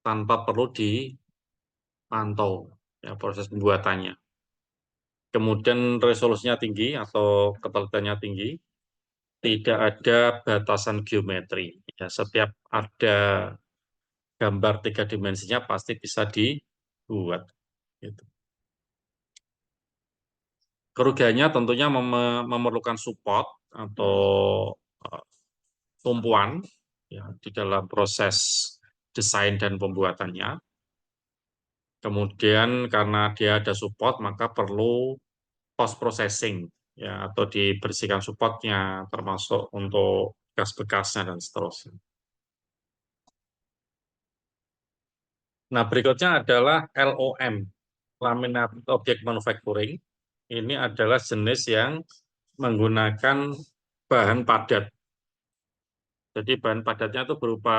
tanpa perlu dipantau ya, proses pembuatannya. Kemudian resolusinya tinggi atau ketelitaannya tinggi, tidak ada batasan geometri. Ya, setiap ada gambar tiga dimensinya pasti bisa dibuat. Gitu. Kerugiannya tentunya memerlukan support atau eh, tumpuan ya, di dalam proses desain dan pembuatannya. Kemudian karena dia ada support, maka perlu post processing ya atau dibersihkan supportnya, termasuk untuk bekas-bekasnya dan seterusnya. Nah, berikutnya adalah LOM, Laminate Object Manufacturing. Ini adalah jenis yang menggunakan bahan padat. Jadi bahan padatnya itu berupa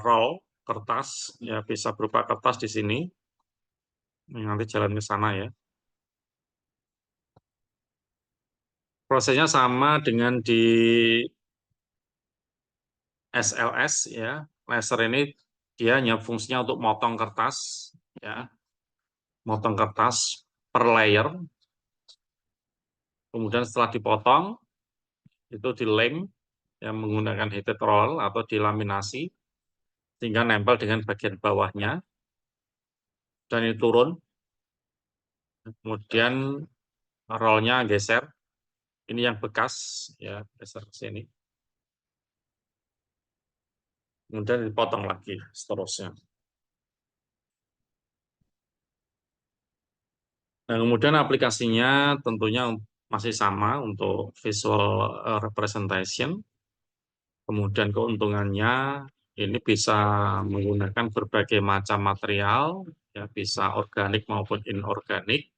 roll, kertas, ya bisa berupa kertas di sini. Nanti jalan ke sana ya. Prosesnya sama dengan di SLS ya. Laser ini dia hanya fungsinya untuk motong kertas ya, motong kertas per layer. Kemudian setelah dipotong itu dilem yang menggunakan heated roll atau dilaminasi sehingga nempel dengan bagian bawahnya dan ini turun. Kemudian rollnya geser. Ini yang bekas ya geser ke sini. Kemudian dipotong lagi seterusnya. Nah, kemudian aplikasinya tentunya masih sama untuk visual representation. Kemudian keuntungannya ini bisa menggunakan berbagai macam material ya bisa organik maupun inorganik,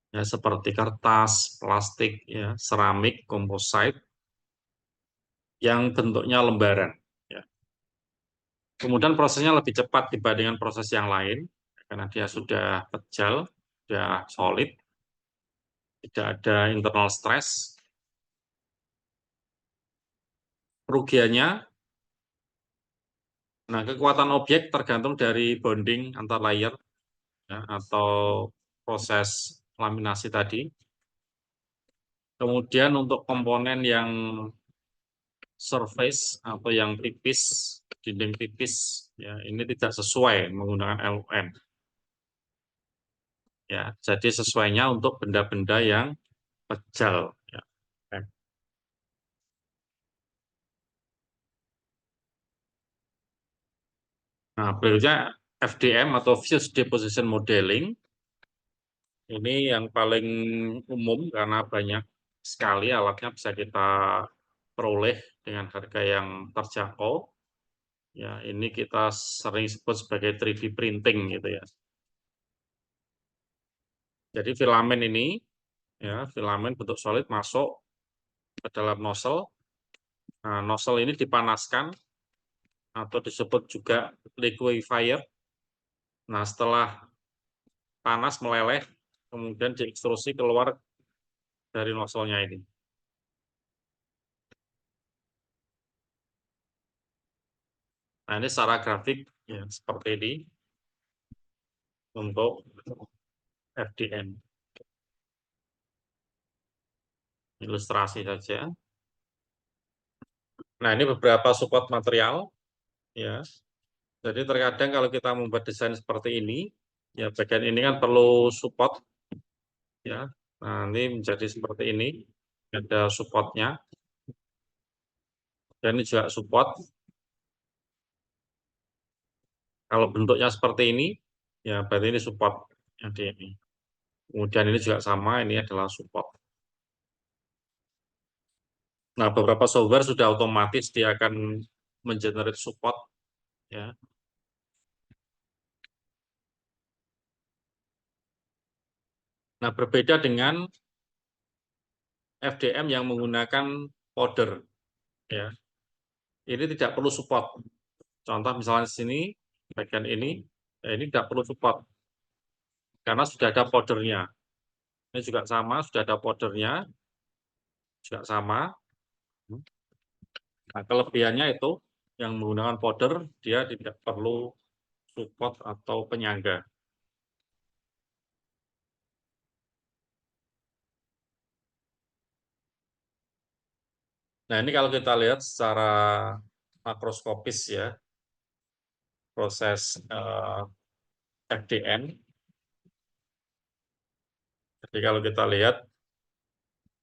ya seperti kertas, plastik, ya seramik, komposit yang bentuknya lembaran. Ya. Kemudian prosesnya lebih cepat dibandingkan proses yang lain karena dia sudah kejal, sudah solid, tidak ada internal stress. Kerugiannya, nah kekuatan objek tergantung dari bonding antar layer, ya, atau proses laminasi tadi. Kemudian untuk komponen yang surface atau yang tipis, dinding tipis, ya ini tidak sesuai menggunakan LUN. Ya, jadi sesuainya untuk benda-benda yang kejal. Ya. Nah, berikutnya FDM atau Fused Deposition Modeling. Ini yang paling umum karena banyak sekali alatnya bisa kita peroleh dengan harga yang terjangkau. Ya, ini kita sering sebut sebagai 3D printing gitu ya. Jadi filamen ini, ya filamen bentuk solid masuk ke dalam nozzle. Nah, nozzle ini dipanaskan atau disebut juga liquefier. Nah, setelah panas meleleh, kemudian diekstrusi keluar dari nozzle-nya ini. Nah, ini secara grafik ya, seperti ini untuk FDM. Ilustrasi saja. Nah, ini beberapa support material ya. Jadi terkadang kalau kita membuat desain seperti ini, ya bagian ini kan perlu support ya. Nah, ini menjadi seperti ini. Ada supportnya dan ini juga support. Kalau bentuknya seperti ini, ya berarti ini support yang di ini. Kemudian ini juga sama, ini adalah support. Nah, beberapa software sudah otomatis dia akan mengenerate support ya. Nah, berbeda dengan FDM yang menggunakan powder ya. Ini tidak perlu support. Contoh misalnya di sini bagian ini, ya ini tidak perlu support karena sudah ada powdernya. Ini juga sama, sudah ada powdernya, juga sama. Nah, kelebihannya itu yang menggunakan powder dia tidak perlu support atau penyangga. Nah, ini kalau kita lihat secara makroskopis ya, proses FDN. Jadi kalau kita lihat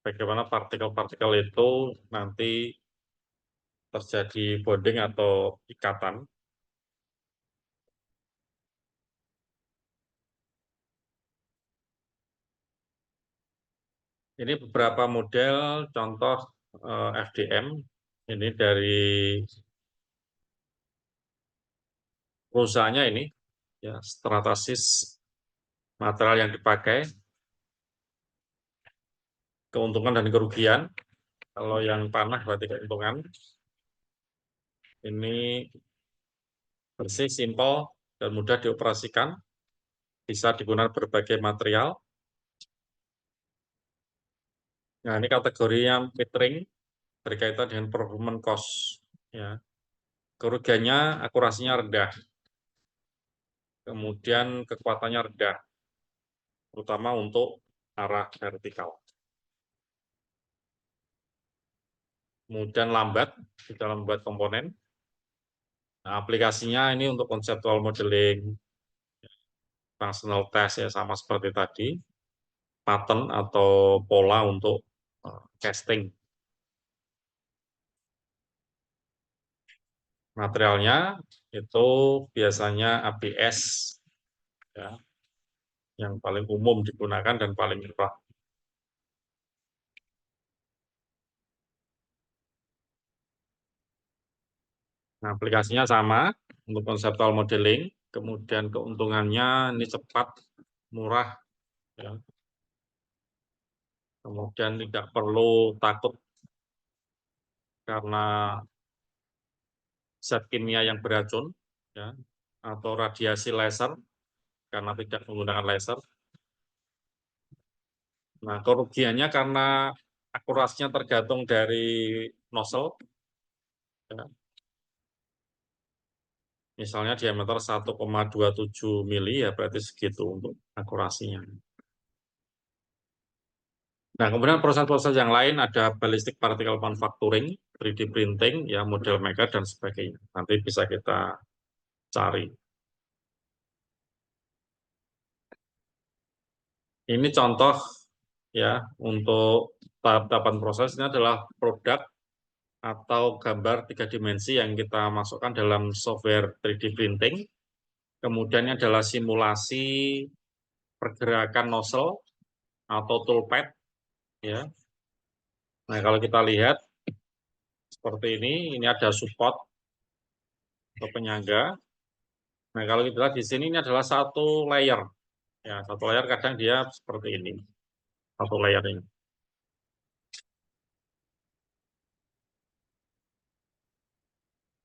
bagaimana partikel-partikel itu nanti terjadi bonding atau ikatan. Ini beberapa model contoh FDM. Ini dari perusahaannya ini, ya Stratasys material yang dipakai, keuntungan dan kerugian. Kalau yang panah berarti keuntungan. Ini bersih, simpel, dan mudah dioperasikan. Bisa digunakan berbagai material. Nah, ini kategorinya mid-range berkaitan dengan performance cost. Ya. Kerugiannya akurasinya rendah, kemudian kekuatannya rendah, terutama untuk arah vertikal. Kemudian lambat di dalam membuat komponen. Nah, aplikasinya ini untuk conceptual modeling, functional test ya sama seperti tadi, pattern atau pola untuk casting. Materialnya itu biasanya ABS ya, yang paling umum digunakan dan paling murah. Nah, aplikasinya sama untuk conceptual modeling. kemudian keuntungannya ini cepat, murah, ya. Kemudian tidak perlu takut karena zat kimia yang beracun, ya, atau radiasi laser karena tidak menggunakan laser. Nah, kerugiannya karena akurasinya tergantung dari nozzle, ya. Misalnya diameter 1,27 mili, ya berarti segitu untuk akurasinya. Nah, kemudian proses-proses yang lain ada ballistic particle manufacturing, 3D printing, ya model maker dan sebagainya. Nanti bisa kita cari. Ini contoh ya untuk tahap-tahapan proses ini adalah produk atau gambar 3 dimensi yang kita masukkan dalam software 3D printing. Kemudian ini adalah simulasi pergerakan nozzle atau toolpad, ya. Nah, kalau kita lihat seperti ini ada support atau penyangga. Nah, kalau kita lihat di sini ini adalah satu layer. Ya, satu layer kadang dia seperti ini. Satu layer ini.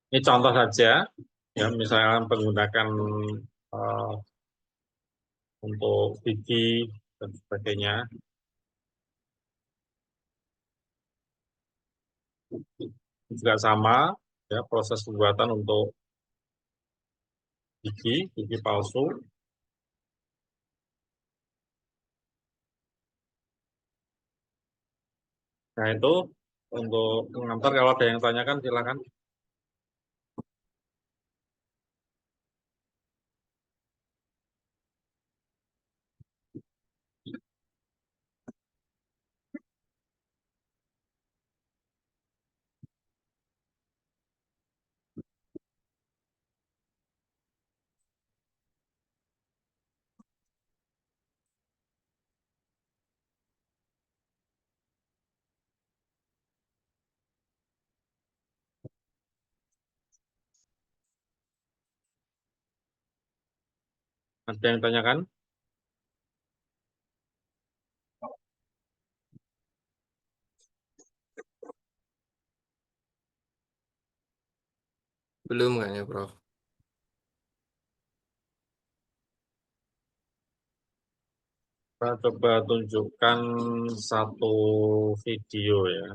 Ini contoh saja, ya misalnya menggunakan uh, untuk gigi dan sebagainya. Juga sama, ya proses pembuatan untuk gigi palsu. Nah itu untuk mengantar kalau ada yang tanyakan silakan. Ada yang tanyakan? Belum kayaknya, Prof. Saya coba tunjukkan satu video ya.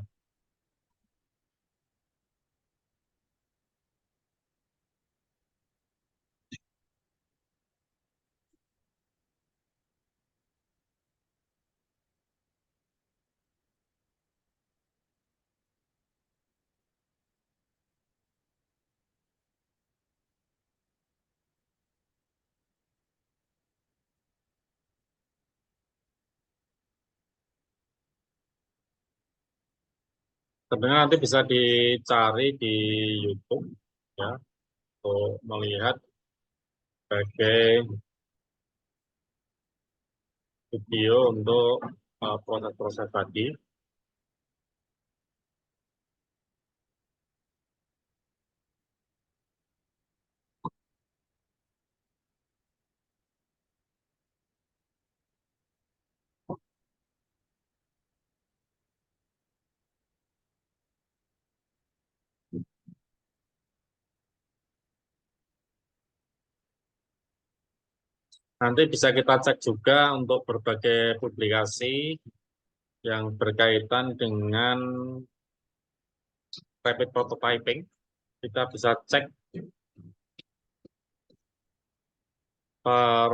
Sebenarnya nanti bisa dicari di YouTube ya untuk melihat sebagai video untuk proses-proses tadi. Nanti bisa kita cek juga untuk berbagai publikasi yang berkaitan dengan rapid prototyping. Kita bisa cek per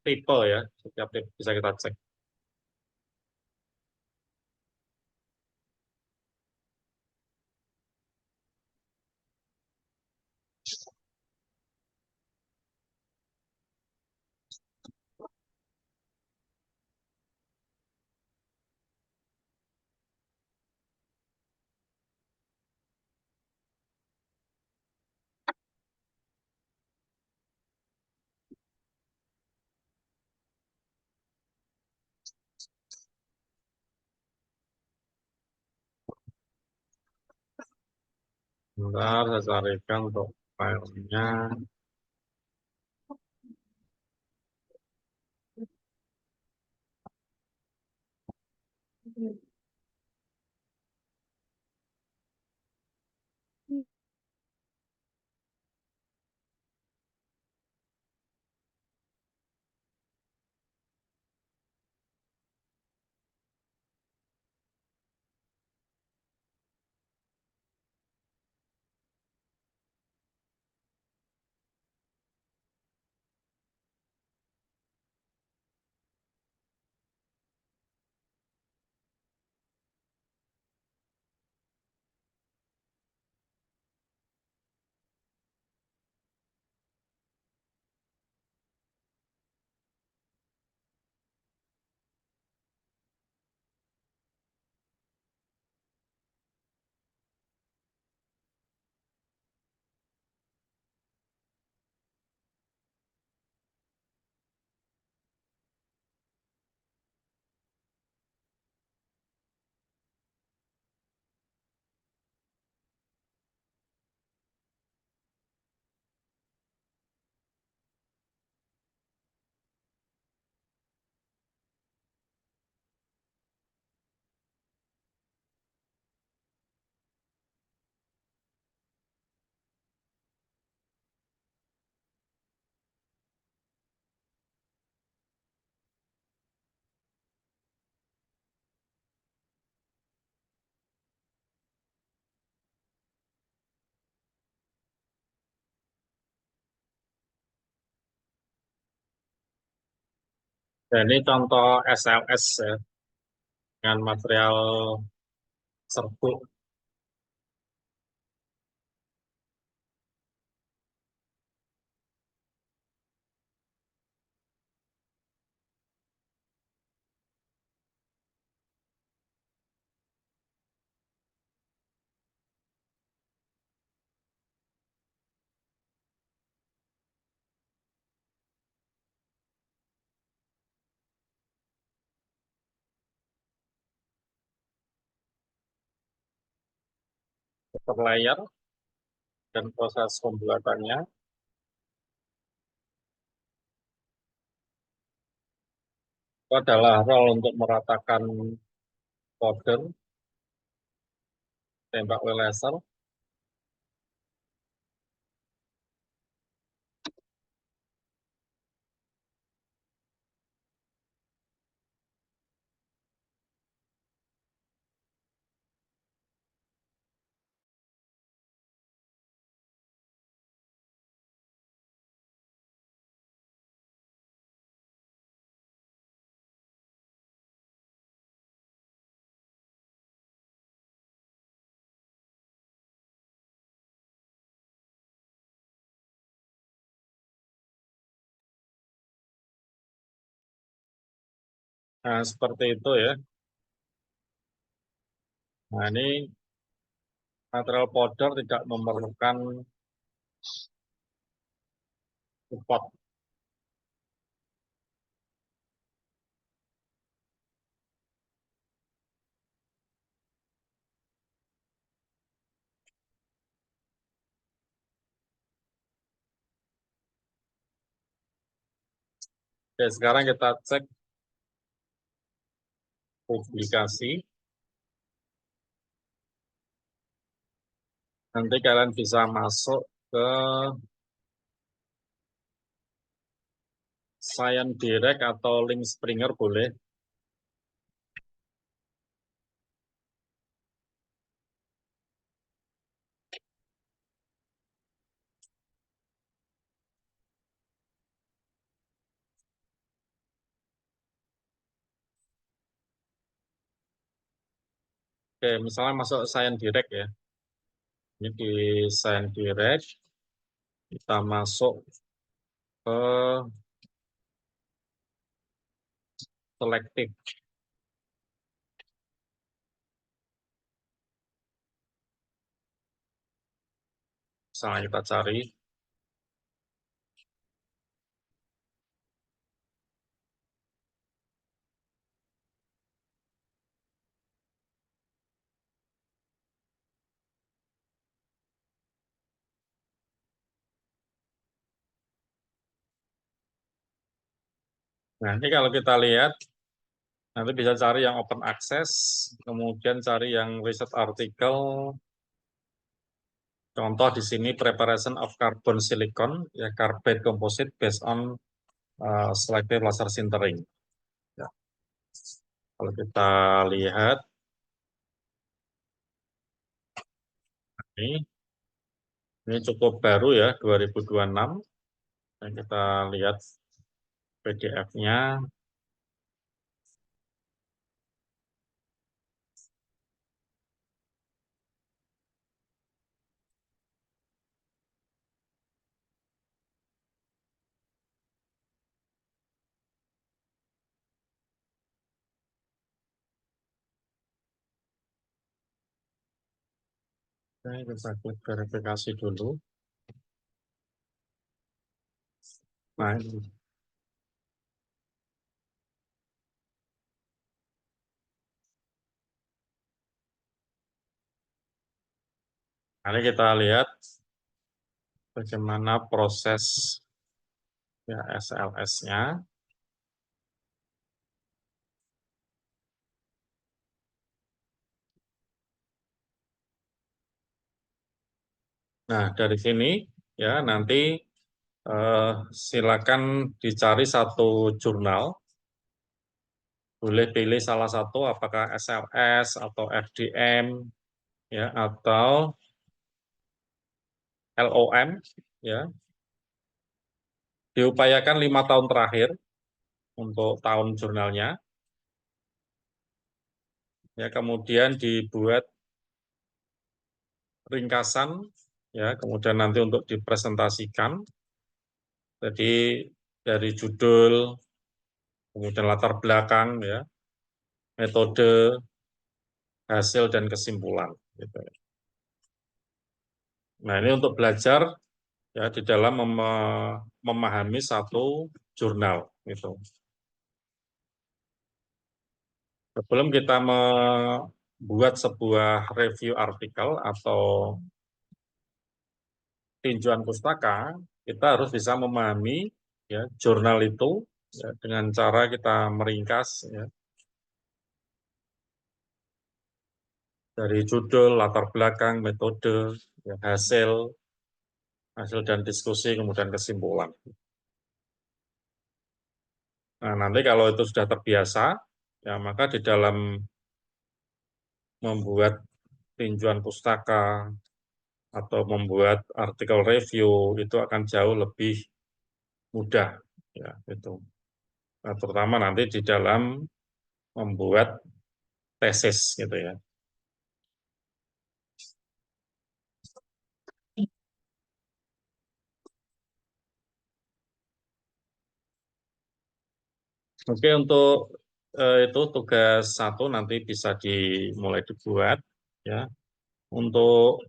tipe ya, setiap tipe bisa kita cek. Bentar, saya carikan untuk filenya. Dan ini contoh SLS ya, dengan material serbuk. Per layer dan proses pembuatannya itu adalah roll untuk meratakan powder, tembak laser. Nah, seperti itu ya. Nah, ini material powder tidak memerlukan support. Oke, sekarang kita cek publikasi. Nanti kalian bisa masuk ke Science Direct atau link Springer boleh. Oke, misalnya masuk Science Direct ya. Ini di Science Direct, kita masuk ke selective. Misalnya kita cari, nah ini kalau kita lihat, nanti bisa cari yang open access, kemudian cari yang research article. Contoh di sini preparation of carbon silicon, ya carbide composite based on selective laser sintering. Ya. Kalau kita lihat ini cukup baru ya 2026. Dan kita lihat PDF-nya. Oke, kita klik verifikasi dulu. Nah, mari kita lihat bagaimana proses ya, SLS-nya. Nah, dari sini ya nanti silakan dicari satu jurnal. Boleh pilih salah satu apakah SLS atau FDM ya atau LOM ya. Diupayakan 5 tahun terakhir untuk tahun jurnalnya. Ya, kemudian dibuat ringkasan, ya, kemudian nanti untuk dipresentasikan. Jadi dari judul, kemudian latar belakang, ya, metode, hasil dan kesimpulan. Gitu. Nah, ini untuk belajar ya di dalam memahami satu jurnal. Gitu. Sebelum kita membuat sebuah review artikel atau tinjauan pustaka, kita harus bisa memahami ya jurnal itu ya, dengan cara kita meringkas ya, dari judul, latar belakang, metode, ya, hasil dan diskusi, kemudian kesimpulan. Nah, nanti kalau itu sudah terbiasa, ya maka di dalam membuat tinjauan pustaka atau membuat artikel review itu akan jauh lebih mudah, ya itu. Nah, terutama nanti di dalam membuat tesis gitu ya. Oke, untuk itu tugas satu nanti bisa dimulai dibuat ya. Untuk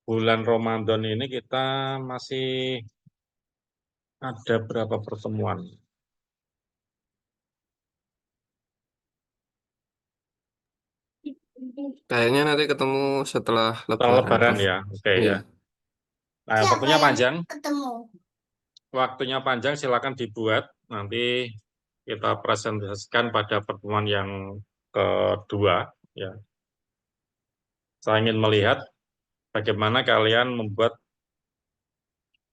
bulan Ramadan ini kita masih ada berapa pertemuan? Kayaknya nanti ketemu setelah Setelah Lebaran, Lebaran Prof. ya, oke Iya. ya. Nah, yang Siapa waktunya yang panjang, ketemu? silakan dibuat. Nanti kita presentasikan pada pertemuan yang kedua. Ya, saya ingin melihat bagaimana kalian membuat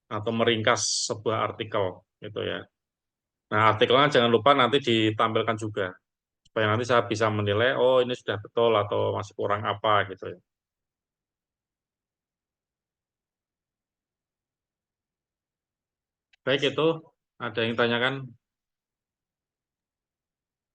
atau meringkas sebuah artikel, gitu ya. Nah, artikelnya jangan lupa nanti ditampilkan juga, supaya nanti saya bisa menilai, oh ini sudah betul atau masih kurang apa, gitu ya. Baik itu, ada yang tanyakan?